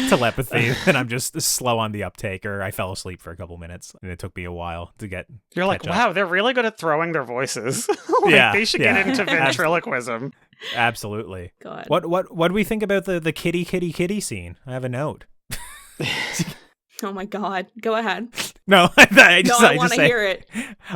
telepathy. And I'm just slow on the uptake, or I fell asleep for a couple minutes and it took me a while to get. You're like, wow, they're really good at throwing their voices. Like, they should get into ventriloquism. Absolutely. God. What do we think about the kitty scene? I have a note. Oh my God. Go ahead. No, I want to hear it.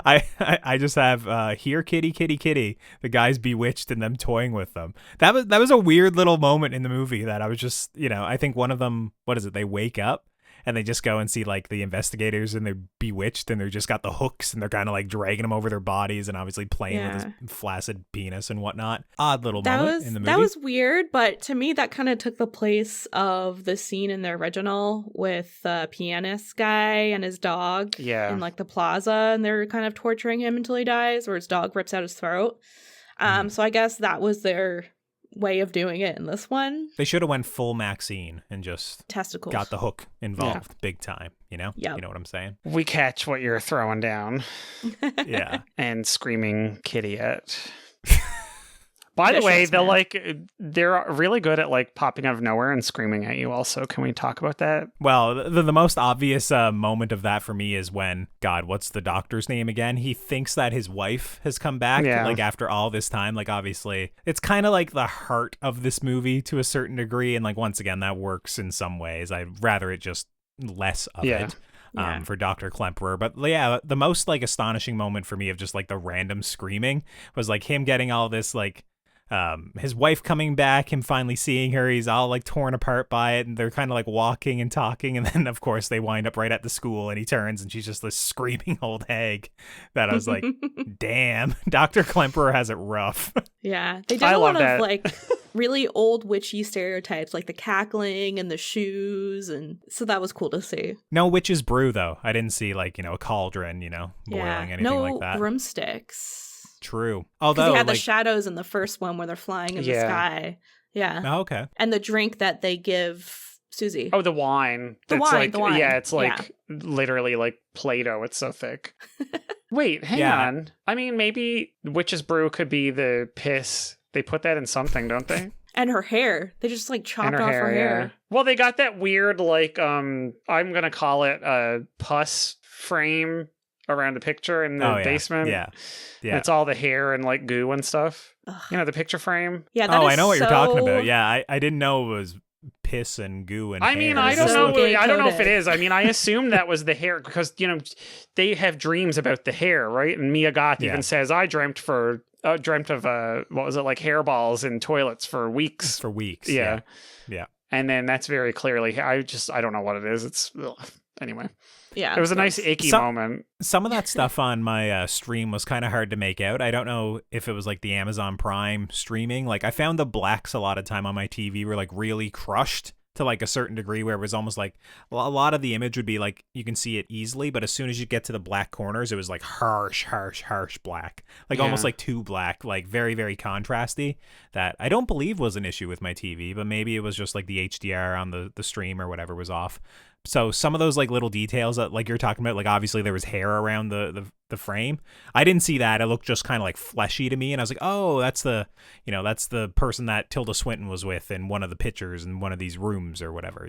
I just have here kitty. The guy's bewitched and them toying with them. That was a weird little moment in the movie that I was just, you know, I think one of them, what is it? They wake up and they just go and see like the investigators and they're bewitched and they're just got the hooks and they're kind of like dragging them over their bodies and obviously playing with his flaccid penis and whatnot. Odd little moment in the movie. That was weird, but to me that kind of took the place of the scene in the original with the pianist guy and his dog in like the plaza, and they're kind of torturing him until he dies, or his dog rips out his throat. So I guess that was their way of doing it in this one. They should have went full Maxine and just testicles, got the hook involved big time, you know? Yeah. You know what I'm saying? We catch what you're throwing down. Yeah. And screaming kitty at. By the way, they're really good at like popping out of nowhere and screaming at you also. Can we talk about that? Well, the most obvious moment of that for me is when, God, what's the doctor's name again? He thinks that his wife has come back, like after all this time. Like obviously, it's kind of like the heart of this movie to a certain degree. And like, once again, that works in some ways. I'd rather it just less of it. For Dr. Klemperer. But yeah, the most like astonishing moment for me of just like the random screaming was like him getting all this like his wife coming back, him finally seeing her, he's all like torn apart by it, and they're kind of like walking and talking, and then of course they wind up right at the school and he turns and she's just this screaming old hag that I was like, damn, Dr. Klemperer has it rough. Yeah, they did a lot of like really old witchy stereotypes, like the cackling and the shoes, and so that was cool to see. No witch's brew though. I didn't see like, you know, a cauldron, you know, boiling anything like that. No broomsticks. True. Although they had the shadows in the first one where they're flying in the sky. Yeah. Oh, okay. And the drink that they give Susie. Oh, the wine. The wine. Yeah, it's like literally like Play-Doh. It's so thick. Wait, hang on. I mean, maybe witch's brew could be the piss. They put that in something, don't they? And her hair. They just like chopped off her hair. Yeah. Well, they got that weird like I'm gonna call it a pus frame around the picture in the basement. Yeah. It's all the hair and like goo and stuff. Ugh. You know, the picture frame. Yeah. I know what you're talking about. Yeah. I didn't know it was piss and goo and hair. I don't know. I don't know if it is. I mean, I assume that was the hair because, you know, they have dreams about the hair, right? And Miyagata even says, I dreamt of what was it, like hairballs in toilets for weeks. For weeks. Yeah. Yeah. And then that's very clearly, I don't know what it is. It's anyway. Yeah, it was a nice icky moment. Some of that stuff on my stream was kind of hard to make out. I don't know if it was like the Amazon Prime streaming. Like I found the blacks a lot of time on my TV were like really crushed to like a certain degree where it was almost like a lot of the image would be like you can see it easily, but as soon as you get to the black corners, it was like harsh black, like almost like too black, like very, very contrasty. That I don't believe was an issue with my TV, but maybe it was just like the HDR on the stream or whatever was off. So some of those like little details that like you're talking about, like obviously there was hair around the frame. I didn't see that. It looked just kind of like fleshy to me. And I was like, oh, that's the person that Tilda Swinton was with in one of the pictures in one of these rooms or whatever,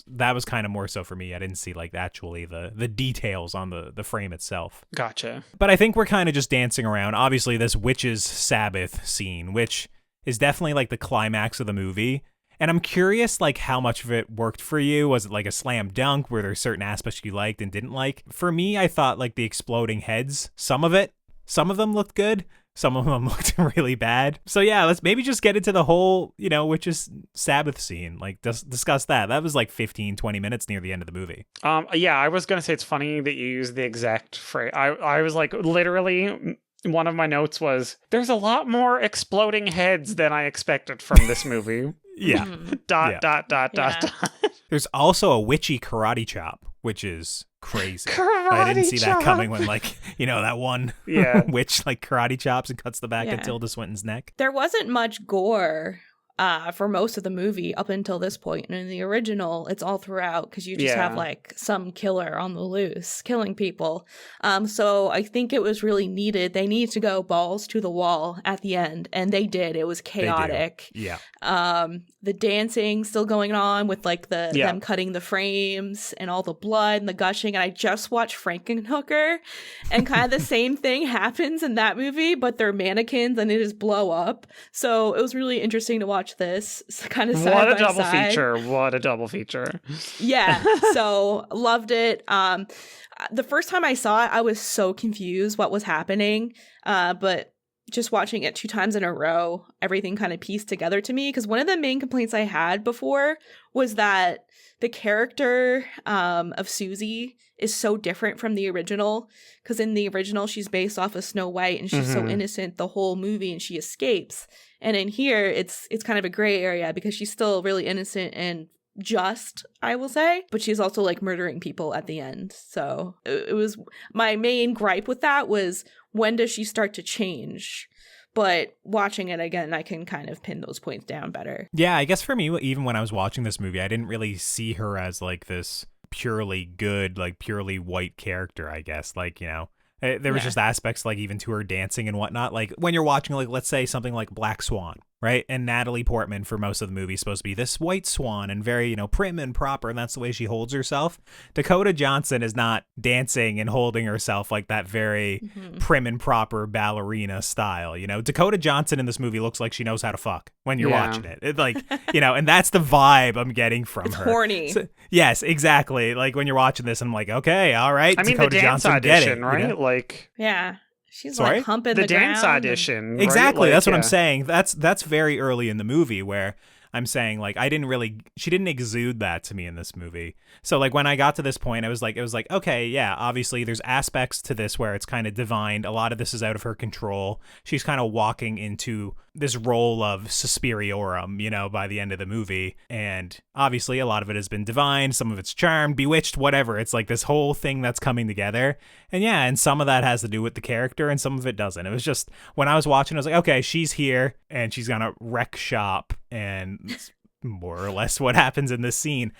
that was kind of more so for me. I didn't see like actually the details on the frame itself. Gotcha. But I think we're kind of just dancing around. Obviously this witch's Sabbath scene, which is definitely like the climax of the movie. And I'm curious, like, how much of it worked for you? Was it like a slam dunk? Were there certain aspects you liked and didn't like? For me, I thought like the exploding heads, some of them looked good. Some of them looked really bad. So yeah, let's maybe just get into the whole, witch's Sabbath scene. Like discuss that. That was like 15, 20 minutes near the end of the movie. Yeah, I was going to say it's funny that you used the exact phrase. I was like, literally, one of my notes was, there's a lot more exploding heads than I expected from this movie. Yeah. Dot. There's also a witchy karate chop, which is crazy. I didn't see that coming when, like, that one witch, like, karate chops and cuts the back of Tilda Swinton's neck. There wasn't much gore for most of the movie up until this point. And in the original, it's all throughout because you just have, like, some killer on the loose killing people. So I think it was really needed. They needed to go balls to the wall at the end, and they did. It was chaotic. Yeah. The dancing still going on with like them cutting the frames and all the blood and the gushing. And I just watched Frankenhooker, and kind of the same thing happens in that movie, but they're mannequins and they just blow up. So it was really interesting to watch this kind of side What a by double side. feature. What a double feature. Yeah. So loved it. The first time I saw it, I was so confused what was happening. But just watching it 2 times in a row, everything kind of pieced together to me. Because one of the main complaints I had before was that the character of Susie is so different from the original. Because in the original, she's based off of Snow White, and she's so innocent the whole movie, and she escapes. And in here, it's kind of a gray area because she's still really innocent and just, I will say, but she's also like murdering people at the end. So it was my main gripe with that was, when does she start to change? But watching it again, I can kind of pin those points down better. Yeah, I guess for me, even when I was watching this movie, I didn't really see her as like this purely good, like purely white character, I guess. Like, there was just aspects like even to her dancing and whatnot. Like when you're watching, like, let's say something like Black Swan, right? And Natalie Portman for most of the movie is supposed to be this white swan and very, prim and proper, and that's the way she holds herself. Dakota Johnson is not dancing and holding herself like that very prim and proper ballerina style, Dakota Johnson in this movie looks like she knows how to fuck when you're watching it. It like, and that's the vibe I'm getting from it's her. Horny. So, yes, exactly. Like when you're watching this, I'm like, okay, all right. I mean, Dakota the dance Johnson, audition, get it, right? Like, yeah. She's Sorry? like humping the the dance ground audition. Right? Exactly. Like, That's what I'm saying. That's very early in the movie where I'm saying, like, she didn't exude that to me in this movie. So like when I got to this point, it was like, okay, yeah, obviously there's aspects to this where it's kind of divined. A lot of this is out of her control. She's kind of walking into this role of Suspiriorum, by the end of the movie. And obviously a lot of it has been divined. Some of it's charmed, bewitched, whatever. It's like this whole thing that's coming together. And yeah, and some of that has to do with the character and some of it doesn't. It was just, when I was watching, I was like, okay, she's here and she's gonna wreck shop, and it's more or less what happens in this scene.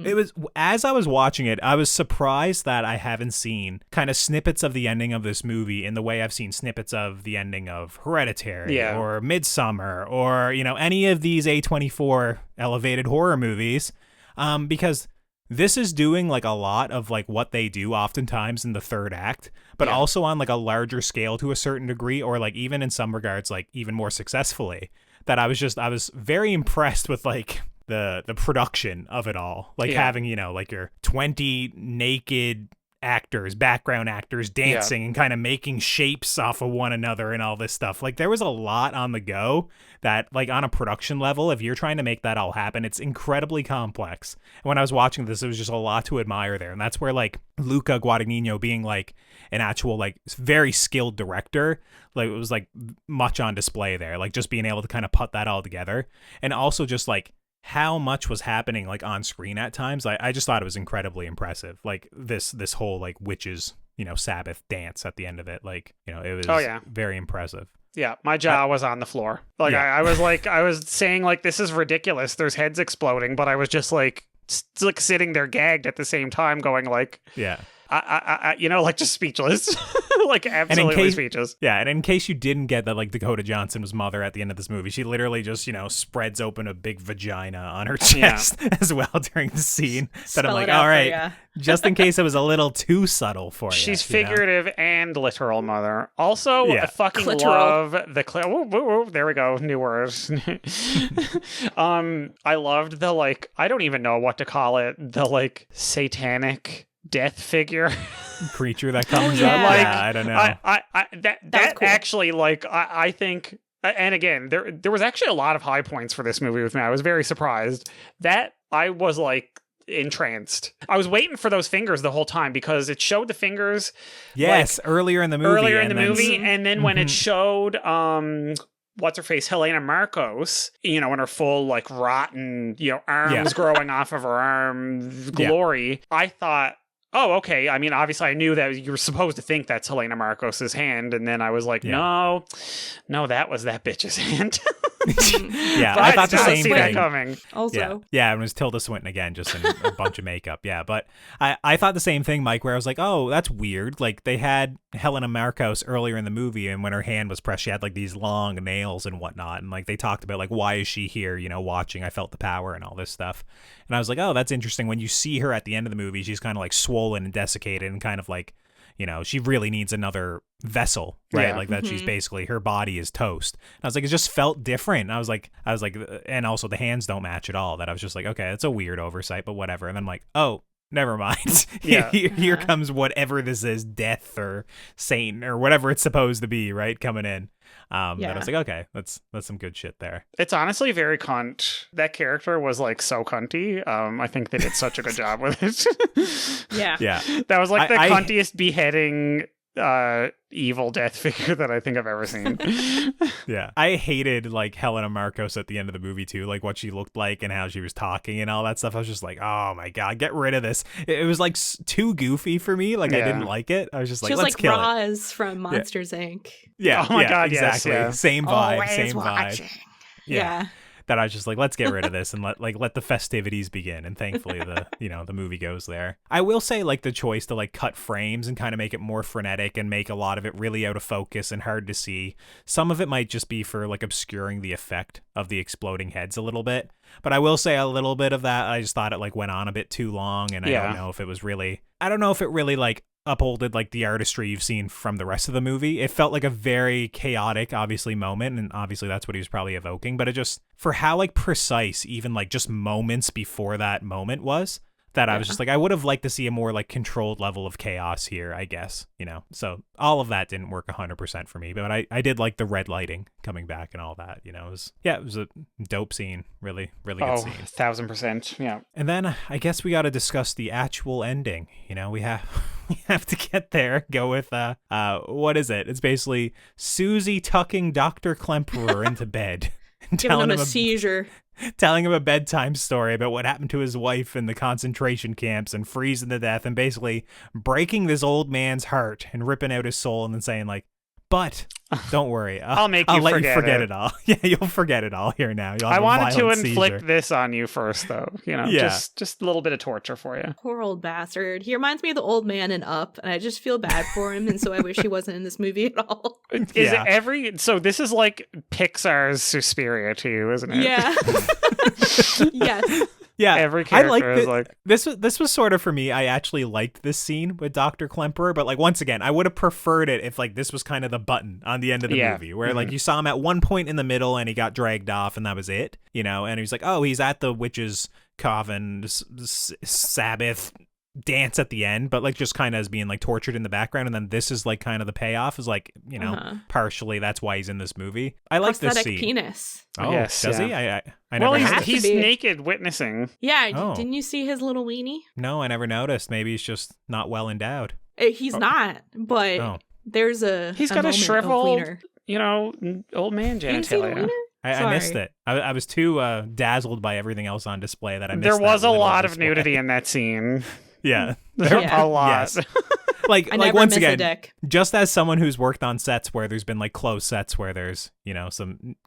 It was, as I was watching it, I was surprised that I haven't seen kind of snippets of the ending of this movie in the way I've seen snippets of the ending of Hereditary or Midsummer or, any of these A24 elevated horror movies, because this is doing like a lot of like what they do oftentimes in the third act, but also on like a larger scale to a certain degree, or like even in some regards, like even more successfully. That I was very impressed with like the production of it all, like having, like your 20 naked actors, background actors dancing and kind of making shapes off of one another and all this stuff. Like there was a lot on the go that like on a production level, if you're trying to make that all happen, it's incredibly complex. And when I was watching this, it was just a lot to admire there. And that's where like Luca Guadagnino being like an actual like very skilled director, like it was like much on display there, like just being able to kind of put that all together. And also just like how much was happening like on screen at times. I just thought it was incredibly impressive. Like this whole like witches, Sabbath dance at the end of it. Like, it was very impressive. Yeah, my jaw was on the floor. Like I was saying like, this is ridiculous. There's heads exploding, but I was just like sitting there gagged at the same time going like, I like just speechless, like absolutely speechless. Yeah, and in case you didn't get that, like Dakota Johnson was mother at the end of this movie, she literally just spreads open a big vagina on her chest as well during the scene. That I'm like, all right, just in case it was a little too subtle for you. She's figurative and literal mother. Also, I fucking love the there we go, new words. I loved the like, I don't even know what to call it, the like satanic death figure creature that comes up. Like, I don't know. That cool. Actually, like, I think, and again, there was actually a lot of high points for this movie with me. I was very surprised that I was like entranced. I was waiting for those fingers the whole time because it showed the fingers. Yes, like, earlier in the movie. And then when it showed what's her face, Helena Marcos, in her full like rotten, arms growing off of her arm glory, I thought, oh, okay. I mean, obviously I knew that you were supposed to think that's Helena Marcos's hand. And then I was like, no, that was that bitch's hand. I thought the same thing. That coming. Also. Yeah, and it was Tilda Swinton again, just in a bunch of makeup. Yeah, but I thought the same thing, Mike, where I was like, oh, that's weird. Like they had Helena Marcos earlier in the movie, and when her hand was pressed, she had like these long nails and whatnot. And like they talked about like, why is she here, watching? I felt the power and all this stuff. And I was like, oh, that's interesting. When you see her at the end of the movie, she's kind of like swollen and desiccated and kind of like, she really needs another vessel, right? Yeah. Like that she's basically, her body is toast. And I was like, it just felt different. And I was like, and also the hands don't match at all. That I was just like, okay, that's a weird oversight, but whatever. And then I'm like, oh, never mind. Here comes whatever this is, death or Satan or whatever it's supposed to be, right? Coming in. And I was like, okay, that's some good shit there. It's honestly very cunt. That character was like so cunty. I think they did such a good job with it. Yeah. That was like the cuntiest beheading evil death figure that I think I've ever seen. Yeah. I hated like Helena Marcos at the end of the movie too, like what she looked like and how she was talking and all that stuff. I was just like, oh my God, get rid of this. It was like too goofy for me. Like I didn't like it. I was just like, let's kill it. She was like Roz from Monsters Inc. Yeah. Oh my God, exactly. Yes, yeah. Same vibe. Always same watching. vibe. Yeah. That I was just like, let's get rid of this and let the festivities begin. And thankfully the movie goes there. I will say like the choice to like cut frames and kind of make it more frenetic and make a lot of it really out of focus and hard to see. Some of it might just be for like obscuring the effect of the exploding heads a little bit. But I will say a little bit of that, I just thought it like went on a bit too long. And I don't know if it really like upholded like the artistry you've seen from the rest of the movie. It felt like a very chaotic, obviously, moment, and obviously that's what he was probably evoking, but it just, for how like precise even like just moments before that moment was, that I was just like, I would have liked to see a more like controlled level of chaos here, I guess, so all of that didn't work 100% for me, but I did like the red lighting coming back and all that, it was a dope scene, really good scene. 1000%. Yeah. And then I guess we got to discuss the actual ending. We have to get there. Go with what is it? It's basically Susie tucking Dr. Klemperer into bed and giving him a seizure. Telling him a bedtime story about what happened to his wife in the concentration camps and freezing to death and basically breaking this old man's heart and ripping out his soul and then saying like, but don't worry, I'll let you forget it all. Yeah, you'll forget it all here now. I wanted to inflict this on you first, though. Just a little bit of torture for you. Poor old bastard. He reminds me of the old man in Up, and I just feel bad for him, and so I wish he wasn't in this movie at all. So this is like Pixar's Suspiria to you, isn't it? Yeah. Yes. Yeah, every character is like this was sort of for me. I actually liked this scene with Dr. Klemperer, but like once again, I would have preferred it if like this was kind of the button on the end of the movie where like you saw him at one point in the middle and he got dragged off and that was it, and he's like, oh, he's at the witch's coven, Sabbath dance at the end, but like just kind of as being like tortured in the background, and then this is like kind of the payoff is like, you know, partially that's why he's in this movie. I like this scene. Penis. Oh, yes, does he? I well, never he's naked witnessing. Yeah, didn't you see his little weenie? No, I never noticed. Maybe he's just not well endowed. He's not, but there's he's got a shriveled, you know, old man genitalia. I missed it. I was too dazzled by everything else on display that I missed. There was a lot display. of nudity in that scene. Yeah. A lot. Yes. Like once again, just as someone who's worked on sets where there's been like closed sets where there's, you know, some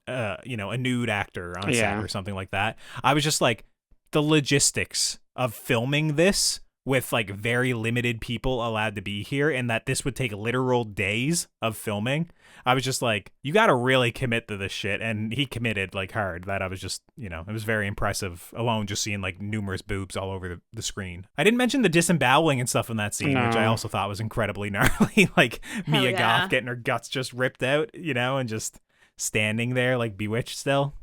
you know, a nude actor on set or something like that, I was just like, the logistics of filming this with like very limited people allowed to be here, and that this would take literal days of filming. I was just like, you got to really commit to this shit. And he committed like hard. That I was just, you know, it was very impressive alone just seeing like numerous boobs all over the screen. I didn't mention the disemboweling and stuff in that scene, which I also thought was incredibly gnarly. Like Mia Goth getting her guts just ripped out, you know, and just standing there like bewitched still.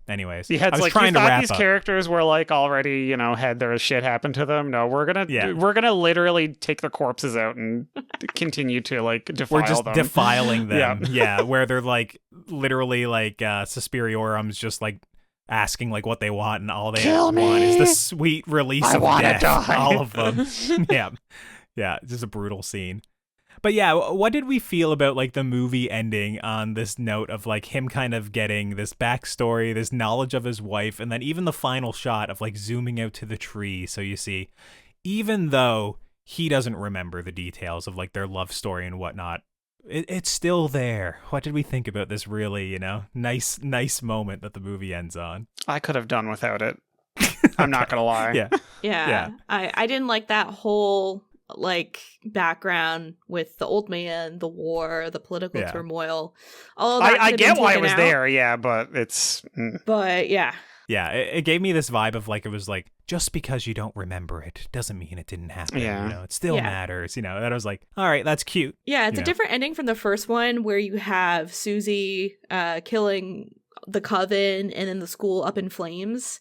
Anyways, I was like, trying to wrap these up. Characters were like already, you know, had their shit happen to them. No, we're gonna literally take the corpses out and continue to like defile them. We're just defiling them. Yeah, where they're like literally like Suspiriorum's just like asking like what they want, and all they want is the sweet release of death. Die. All of them. Yeah, just a brutal scene. But yeah, what did we feel about like the movie ending on this note of like him kind of getting this backstory, this knowledge of his wife, and then even the final shot of like zooming out to the tree. So you see, even though he doesn't remember the details of like their love story and whatnot, it's still there. What did we think about this really, you know, nice moment that the movie ends on? I could have done without it. I'm not going to lie. Yeah. I didn't like that whole like background with the old man, the war, the political turmoil. All that I get why it was there, but it's but it gave me this vibe of like, it was like, just because you don't remember it doesn't mean it didn't happen. You know, it still matters, you know. And I was like, all right, that's cute. It's a different ending from the first one where you have Susie killing the coven and then the school up in flames.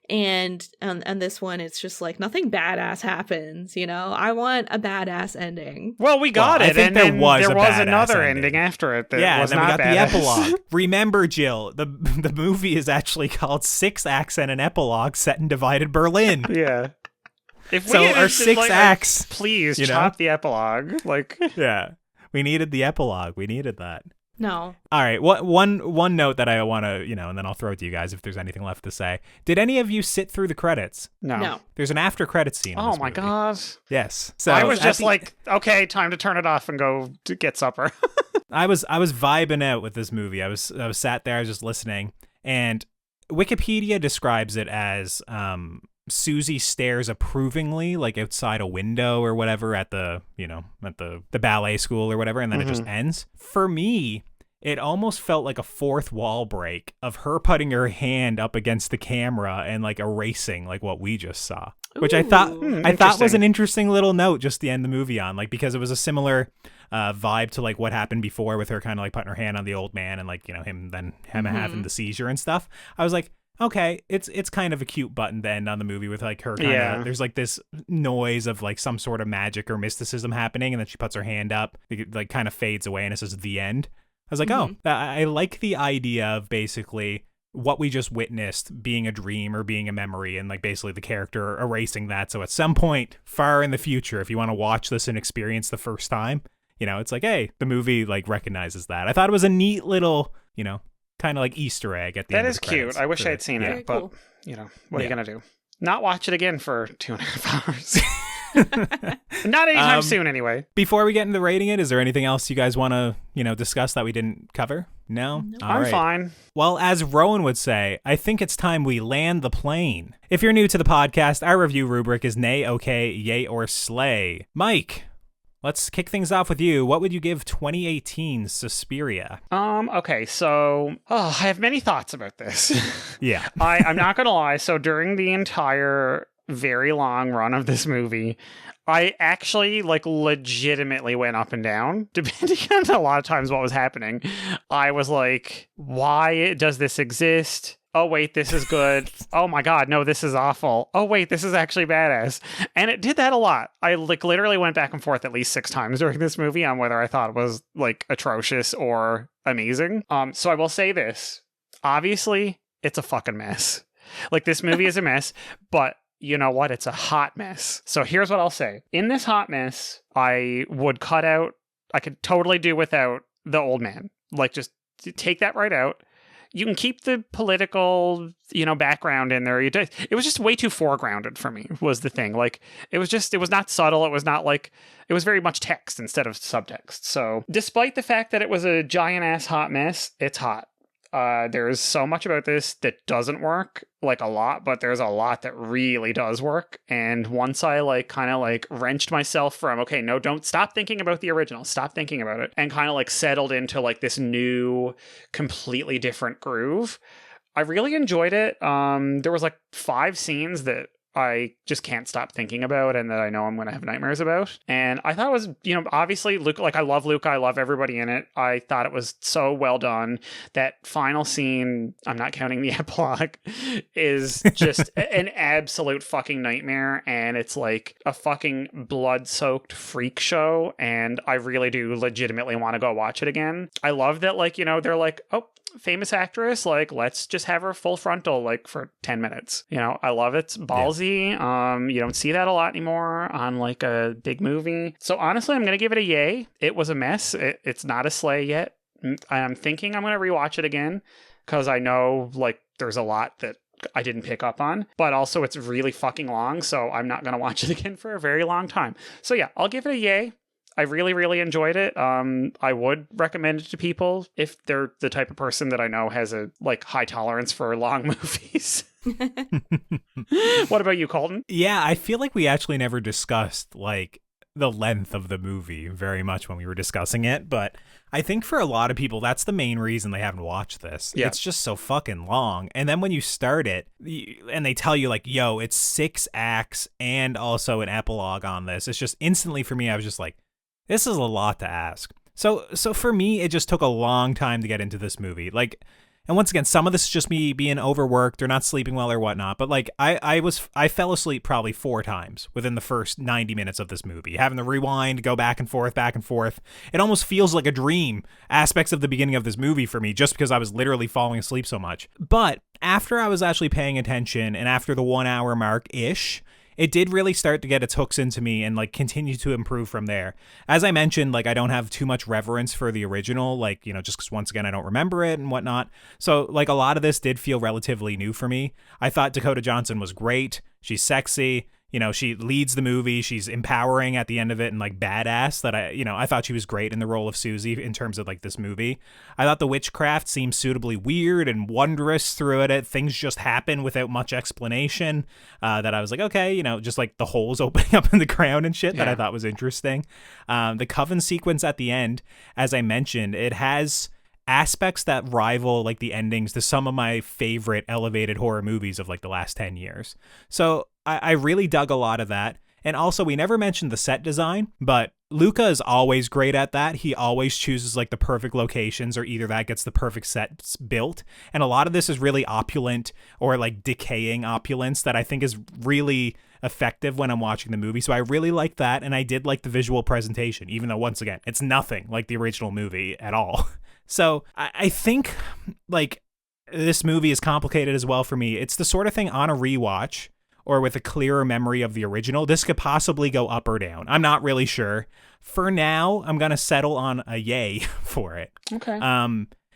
And this one, it's just like nothing badass happens, you know. I want a badass ending. Well, we got it. I think there was another ending after it. That was and not we got badass. the epilogue. Remember, Jill, the movie is actually called 6 Acts and an Epilogue set in divided Berlin. Yeah. If so our 6 acts, please chop the epilogue. Like, we needed the epilogue. We needed that. No. All right. One note that I want to, you know, and then I'll throw it to you guys if there's anything left to say. Did any of you sit through the credits? No. There's an after credits scene. Oh my god. Yes. So I was just like, okay, time to turn it off and go to get supper. I was vibing out with this movie. I was sat there, I was just listening, and Wikipedia describes it as Susie stares approvingly like outside a window or whatever at the ballet school or whatever, and then it just ends. For me, it almost felt like a fourth wall break of her putting her hand up against the camera and like erasing like what we just saw, which I thought was an interesting little note just to end the movie on, like, because it was a similar vibe to like what happened before with her kind of like putting her hand on the old man and like, you know, him having the seizure and stuff. I was like, okay, it's kind of a cute button to end on the movie with like her kind of, there's like this noise of like some sort of magic or mysticism happening, and then she puts her hand up, it like kind of fades away and it says the end. I was like, I like the idea of basically what we just witnessed being a dream or being a memory, and like basically the character erasing that. So at some point far in the future, if you want to watch this and experience the first time, you know, it's like, hey, the movie like recognizes that. I thought it was a neat little, you know, kind of like Easter egg at the end. That is cute. I wish I had seen it, but you know, what are you gonna do? Not watch it again for 2.5 hours. Not anytime soon, anyway. Before we get into rating it, is there anything else you guys want to, you know, discuss that we didn't cover? No? I'm fine. Well, as Rowan would say, I think it's time we land the plane. If you're new to the podcast, our review rubric is nay, okay, yay, or slay. Mike, let's kick things off with you. What would you give 2018's Suspiria? Okay, so I have many thoughts about this. Yeah. I'm not gonna lie. So during the entire very long run of this movie, I actually like legitimately went up and down depending on a lot of times what was happening. I was like, why does this exist? oh wait, this is good. Oh my god, no, this is awful. Oh wait, this is actually badass. And it did that a lot. I like literally went back and forth at least 6 times during this movie on whether I thought it was like atrocious or amazing. So I will say this. Obviously, it's a fucking mess. Like, this movie is a mess, but you know what? It's a hot mess. So here's what I'll say. In this hot mess, I could totally do without the old man. Like, just take that right out. You can keep the political, background in there. It was just way too foregrounded for me, was the thing. Like, it was not subtle. It was not like, it was very much text instead of subtext. So despite the fact that it was a giant ass hot mess, it's hot. There's so much about this that doesn't work, like a lot, but there's a lot that really does work. And once I kind of wrenched myself from, okay, no, don't stop thinking about the original, stop thinking about it, and kind of settled into this new, completely different groove, I really enjoyed it. There was 5 scenes that I just can't stop thinking about and that I know I'm going to have nightmares about. And I thought it was, obviously, Luca, I love Luca. I love everybody in it. I thought it was so well done. That final scene, I'm not counting the epilogue, is just an absolute fucking nightmare. And it's like a fucking blood-soaked freak show. And I really do legitimately want to go watch it again. I love that, they're like, oh, famous actress, let's just have her full frontal for 10 minutes. I love it. It's ballsy. Yeah. You don't see that a lot anymore on a big movie. So honestly, I'm gonna give it a yay. It was a mess. It's not a slay yet. I'm thinking I'm gonna rewatch it again because I know there's a lot that I didn't pick up on, but also it's really fucking long, so I'm not gonna watch it again for a very long time. So yeah, I'll give it a yay. I really, really enjoyed it. I would recommend it to people if they're the type of person that I know has a high tolerance for long movies. What about you, Colton? Yeah, I feel like we actually never discussed the length of the movie very much when we were discussing it, but I think for a lot of people, that's the main reason they haven't watched this. Yeah. It's just so fucking long. And then when you start it and they tell you yo, it's 6 acts and also an epilogue on this, it's just instantly for me, I was just like, this is a lot to ask. So for me, it just took a long time to get into this movie. And once again, some of this is just me being overworked or not sleeping well or whatnot. But I fell asleep probably 4 times within the first 90 minutes of this movie, having to rewind, go back and forth. It almost feels like a dream, aspects of the beginning of this movie for me, just because I was literally falling asleep so much. But after I was actually paying attention and after the 1 hour mark-ish, it did really start to get its hooks into me and continue to improve from there. As I mentioned, I don't have too much reverence for the original, just because once again, I don't remember it and whatnot. So a lot of this did feel relatively new for me. I thought Dakota Johnson was great. She's sexy. She leads the movie. She's empowering at the end of it and badass. That I thought she was great in the role of Susie in terms of this movie. I thought the witchcraft seemed suitably weird and wondrous through it. Things just happen without much explanation. That I was okay, just the holes opening up in the ground and shit that I thought was interesting. The coven sequence at the end, as I mentioned, it has aspects that rival the endings to some of my favorite elevated horror movies of the last 10 years. So I really dug a lot of that. And also, we never mentioned the set design, but Luca is always great at that. He always chooses the perfect locations, or either that gets the perfect sets built. And a lot of this is really opulent or decaying opulence that I think is really effective when I'm watching the movie. So I really like that. And I did like the visual presentation, even though once again, it's nothing like the original movie at all. So I think this movie is complicated as well for me. It's the sort of thing on a rewatch or with a clearer memory of the original, this could possibly go up or down. I'm not really sure. For now, I'm going to settle on a yay for it. Okay.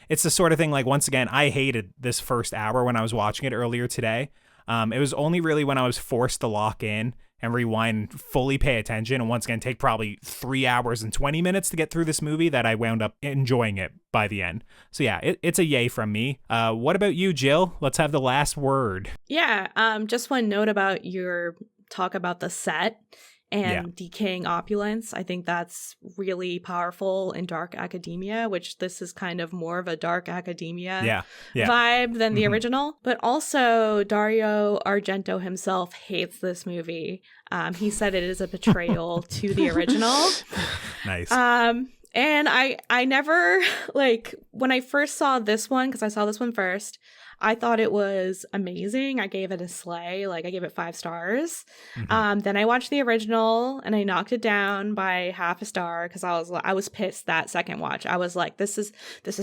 It's the sort of thing, once again, I hated this first hour when I was watching it earlier today. It was only really when I was forced to lock in and rewind, fully pay attention, and once again take probably 3 hours and 20 minutes to get through this movie that I wound up enjoying it by the end. So yeah, it's a yay from me. What about you, Jill? Let's have the last word. Yeah, just one note about your talk about the set and decaying opulence. I think that's really powerful in dark academia, which this is kind of more of a dark academia vibe than the original. But also, Dario Argento himself hates this movie. He said it is a betrayal to the original. Nice. And I never, when I first saw this one, because I saw this one first, I thought it was amazing. I gave it a slay. Like, I gave it 5 stars. Then I watched the original and I knocked it down by half a star because I was pissed that second watch. I was like, this is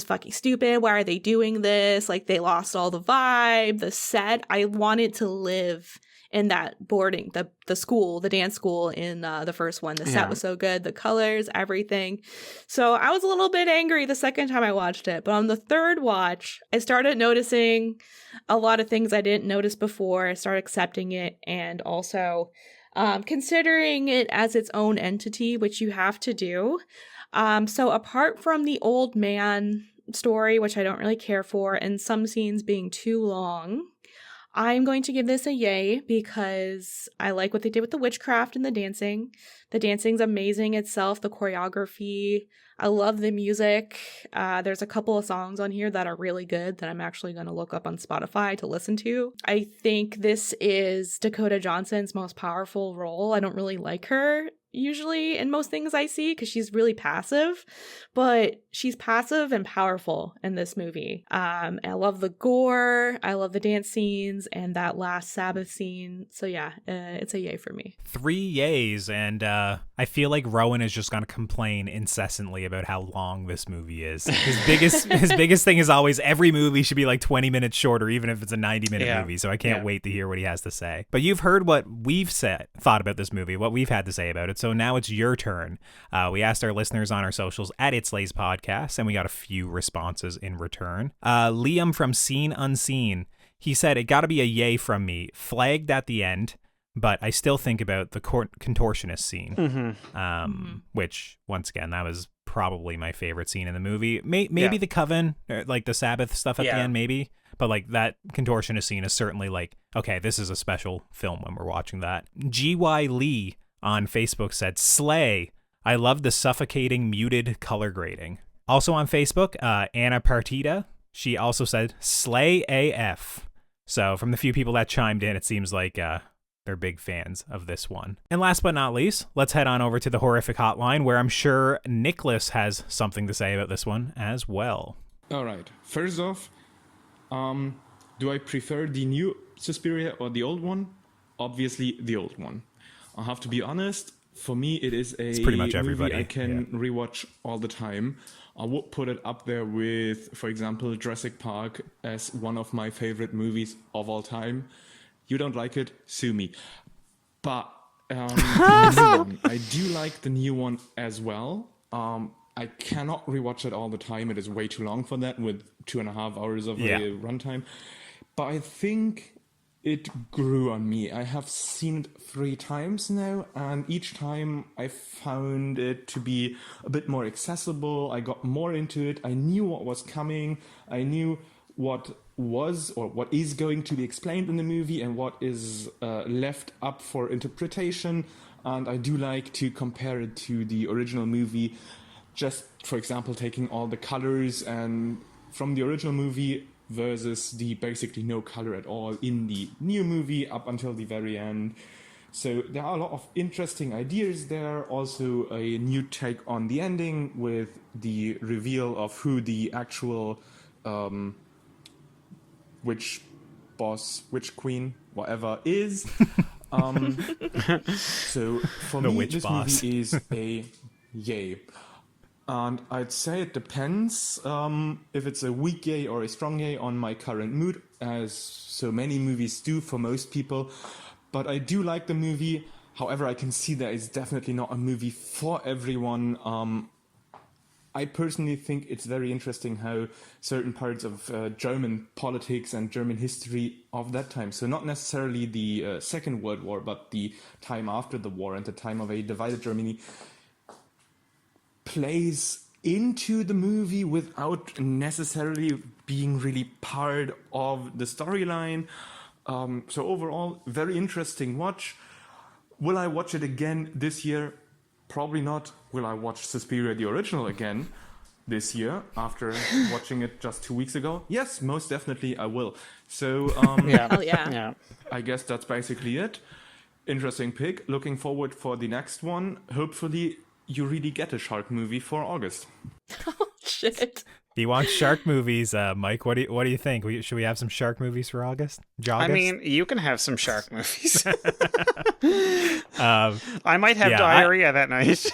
fucking stupid. Why are they doing this? Like, they lost all the vibe, the set. I wanted to live in that boarding, the school, the dance school in the first one. The set was so good, the colors, everything. So I was a little bit angry the second time I watched it. But on the third watch, I started noticing a lot of things I didn't notice before. I started accepting it and also considering it as its own entity, which you have to do. So apart from the old man story, which I don't really care for, and some scenes being too long, I'm going to give this a yay because I like what they did with the witchcraft and the dancing. The dancing's amazing itself, the choreography. I love the music. There's a couple of songs on here that are really good that I'm actually going to look up on Spotify to listen to. I think this is Dakota Johnson's most powerful role. I don't really like her usually in most things I see because she's really passive, but she's passive and powerful in this movie. I love the gore, I love the dance scenes, and that last Sabbath scene. So yeah, it's a yay for me. 3 yays, and I feel like Rowan is just going to complain incessantly about how long this movie is. His biggest thing is always every movie should be like 20 minutes shorter, even if it's a 90-minute movie. So I can't wait to hear what he has to say. But you've heard what we've thought about this movie, what we've had to say about it. So now it's your turn. We asked our listeners on our socials at It's Lay's Podcast, and we got a few responses in return. Liam from Seen Unseen, he said, it got to be a yay from me. Flagged at the end, but I still think about the contortionist scene, which, once again, that was probably my favorite scene in the movie. Maybe the Coven, like the Sabbath stuff at the end, maybe. But like that contortionist scene is certainly like, okay, this is a special film when we're watching that. G.Y. Lee on Facebook said, slay. I love the suffocating muted color grading. Also on Facebook, Anna Partida, she also said, slay AF. So from the few people that chimed in, it seems like they're big fans of this one. And last but not least, let's head on over to the Horrific Hotline, where I'm sure Nicholas has something to say about this one as well. All right. First off, do I prefer the new Suspiria or the old one? Obviously, the old one. I have to be honest, for me it is it's pretty much everybody. Movie I can rewatch all the time. I would put it up there with, for example, Jurassic Park as one of my favorite movies of all time. You don't like it? Sue me. But the new one, I do like the new one as well. I cannot rewatch it all the time. It is way too long for that with 2.5 hours of runtime. But I think it grew on me. I have seen it 3 times now, and each time I found it to be a bit more accessible. I got more into it. I knew what was coming. I knew what was or what is going to be explained in the movie and what is left up for interpretation. And I do like to compare it to the original movie. Just, for example, taking all the colors and from the original movie versus the basically no color at all in the new movie up until the very end. So there are a lot of interesting ideas there. Also a new take on the ending with the reveal of who the actual witch boss, witch queen, whatever is. So for me, this movie is a yay. And I'd say it depends if it's a weak yay or a strong yay on my current mood, as so many movies do for most people. But I do like the movie. However, I can see that it's definitely not a movie for everyone. I personally think it's very interesting how certain parts of German politics and German history of that time, so not necessarily the Second World War, but the time after the war and the time of a divided Germany, plays into the movie without necessarily being really part of the storyline. So overall, very interesting watch. Will I watch it again this year? Probably not. Will I watch Suspiria the original again this year after watching it just 2 weeks ago? Yes, most definitely I will. So yeah. I guess that's basically it. Interesting pick. Looking forward for the next one. Hopefully you really get a shark movie for August. Oh, shit. Do you want shark movies, Mike? What do you think? Should we have some shark movies for August? I mean, you can have some shark movies. I might have diarrhea that night.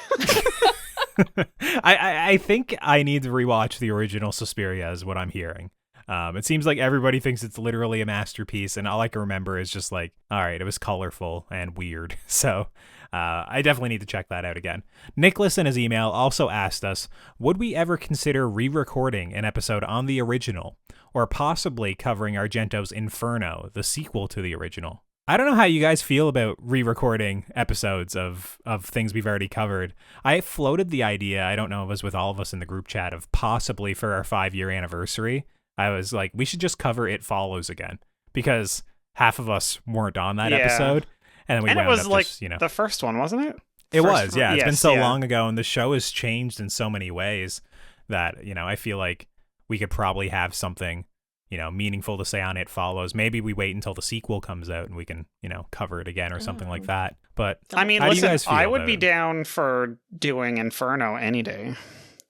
I think I need to rewatch the original Suspiria is what I'm hearing. It seems like everybody thinks it's literally a masterpiece, and all I can remember is just like, all right, it was colorful and weird. So I definitely need to check that out again. Nicholas in his email also asked us, would we ever consider re-recording an episode on the original, or possibly covering Argento's Inferno, the sequel to the original? I don't know how you guys feel about re-recording episodes of things we've already covered. I floated the idea, I don't know if it was with all of us in the group chat, of possibly for our 5-year anniversary, I was like, we should just cover It Follows again, because half of us weren't on that episode. And then it was like just, the first one, wasn't it? It was, yeah. It's been so long ago, and the show has changed in so many ways that, I feel like we could probably have something, meaningful to say on It Follows. Maybe we wait until the sequel comes out and we can, cover it again or something like that. But I mean, listen, I would be down for doing Inferno any day.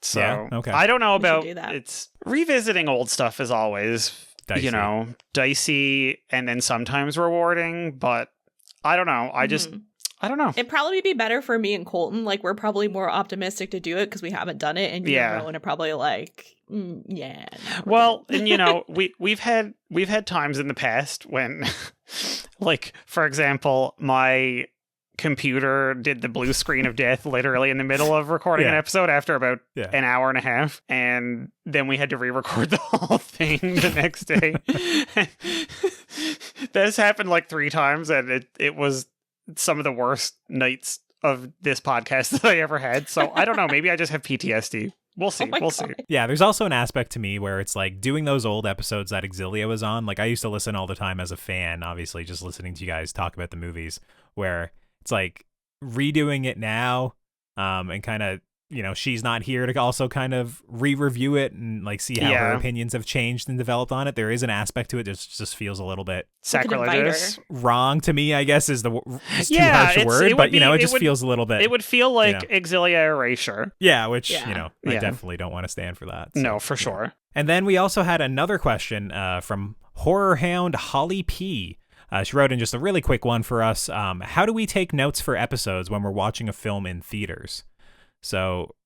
So yeah? Okay. I don't know about it's revisiting old stuff is always dicey and then sometimes rewarding, but I don't know. I don't know. It'd probably be better for me and Colton. Like, we're probably more optimistic to do it because we haven't done it, and you and Rowan are probably like, yeah. Well, and we've had times in the past when, like, for example, my computer did the blue screen of death literally in the middle of recording an episode after about an hour and a half, and then we had to re-record the whole thing the next day. This happened like 3 times, and it was some of the worst nights of this podcast that I ever had. So I don't know, maybe I just have PTSD. We'll see. We'll see. Yeah, there's also an aspect to me where it's like doing those old episodes that Exilia was on. Like, I used to listen all the time as a fan, obviously, just listening to you guys talk about the movies, where it's like redoing it now, and kind of, she's not here to also kind of re-review it and like see how her opinions have changed and developed on it. There is an aspect to it that just feels a little bit sacrilegious. Wrong to me, I guess, is too harsh a word, but it just feels a little bit. It would feel like Exilia erasure. Yeah, which I definitely don't want to stand for that. So, no, for sure. And then we also had another question from Horror Hound Holly P. She wrote in just a really quick one for us. How do we take notes for episodes when we're watching a film in theaters? So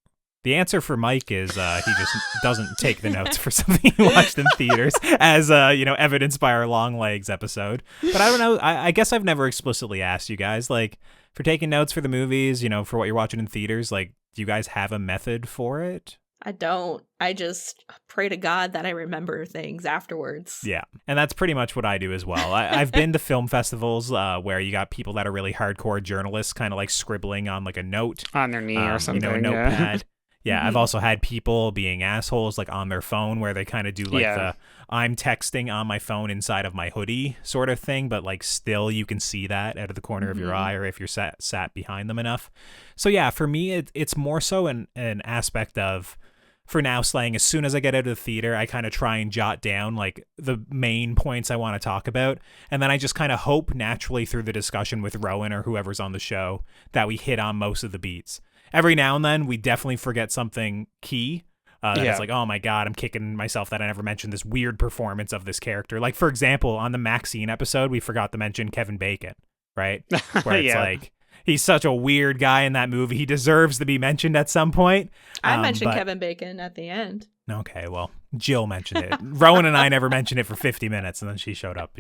the answer for Mike is he just doesn't take the notes for something he watched in theaters, as evidenced by our Long Legs episode. But I don't know. I guess I've never explicitly asked you guys, like, for taking notes for the movies, for what you're watching in theaters. Like, do you guys have a method for it? I don't. I just pray to God that I remember things afterwards. Yeah, and that's pretty much what I do as well. I've been to film festivals where you got people that are really hardcore journalists kind of like scribbling on like a note. On their knee or something. A notepad. Yeah, I've also had people being assholes like on their phone where they kind of do like the I'm texting on my phone inside of my hoodie sort of thing, but like still you can see that out of the corner of your eye, or if you're sat behind them enough. So yeah, for me, it's more so an aspect of, for now, slaying, as soon as I get out of the theater, I kind of try and jot down like the main points I want to talk about. And then I just kind of hope naturally through the discussion with Rowan or whoever's on the show that we hit on most of the beats. Every now and then we definitely forget something key. It's like, oh my God, I'm kicking myself that I never mentioned this weird performance of this character. Like, for example, on the Maxine episode, we forgot to mention Kevin Bacon, right? Where it's like, he's such a weird guy in that movie. He deserves to be mentioned at some point. I mentioned Kevin Bacon at the end. Okay, well, Jill mentioned it. Rowan and I never mentioned it for 50 minutes, and then she showed up,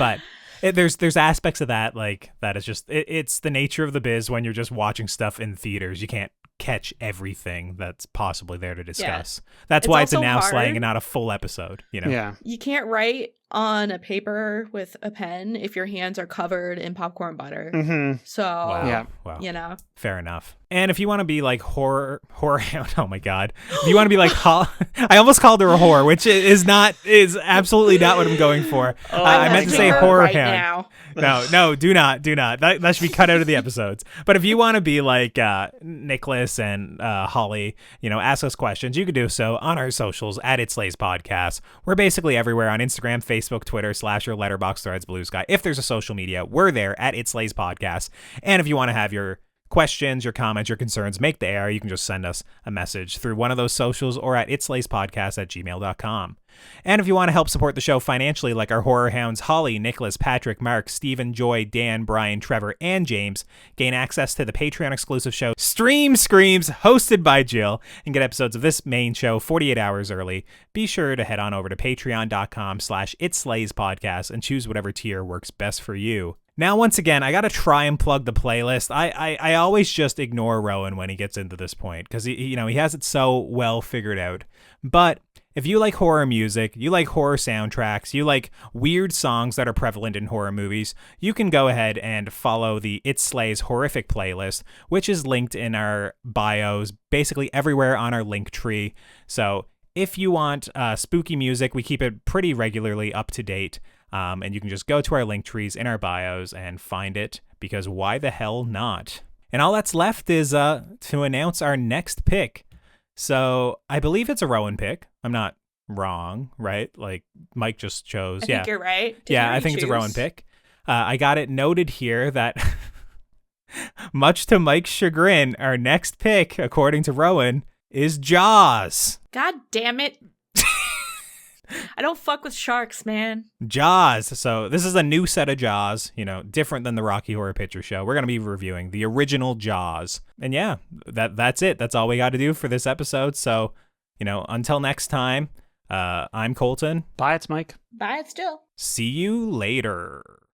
But there's aspects of that, like, that is just, it's the nature of the biz when you're just watching stuff in theaters. You can't catch everything that's possibly there to discuss. That's why it's a now slaying and not a full episode, Yeah. You can't write on a paper with a pen if your hands are covered in popcorn butter. So, wow. Fair enough. And if you want to be like horror, oh my God. If you want to be like, I almost called her a whore, which is absolutely not what I'm going going for. I meant to say horror right hound. No, do not. That should be cut out of the episodes. But if you want to be like Nicholas and Holly, ask us questions, you can do so on our socials at It Slays Podcast. We're basically everywhere on Instagram, Facebook, Twitter, / or Letterboxd, Threads, Bluesky. If there's a social media, we're there at It Slays Podcast. And if you want to have your questions, your comments, your concerns make the air, you can just send us a message through one of those socials or at itslaispodcast@gmail.com. And if you want to help support the show financially, like our horror hounds Holly, Nicholas, Patrick, Mark, Stephen, Joy, Dan, Brian, Trevor, and James, gain access to the Patreon exclusive show Stream Screams, hosted by Jill, and get episodes of this main show 48 hours early, be sure to head on over to patreon.com/itslaispodcast and choose whatever tier works best for you. Now, once again, I gotta try and plug the playlist. I always just ignore Rowan when he gets into this point because he has it so well figured out. But if you like horror music, you like horror soundtracks, you like weird songs that are prevalent in horror movies, you can go ahead and follow the It Slays Horrific playlist, which is linked in our bios, basically everywhere on our link tree. So if you want spooky music, we keep it pretty regularly up to date. And you can just go to our link trees in our bios and find it, because why the hell not? And all that's left is to announce our next pick. So I believe it's a Rowan pick. I'm not wrong, right? Like Mike just chose. I think you're right. I think it's a Rowan pick. I got it noted here that much to Mike's chagrin, our next pick, according to Rowan, is Jaws. God damn it. I don't fuck with sharks, man. Jaws. So this is a new set of Jaws, different than the Rocky Horror Picture Show. We're going to be reviewing the original Jaws. And yeah, that's it. That's all we got to do for this episode. So, until next time, I'm Colton. Bye, it's Mike. Bye, it's Jill. See you later.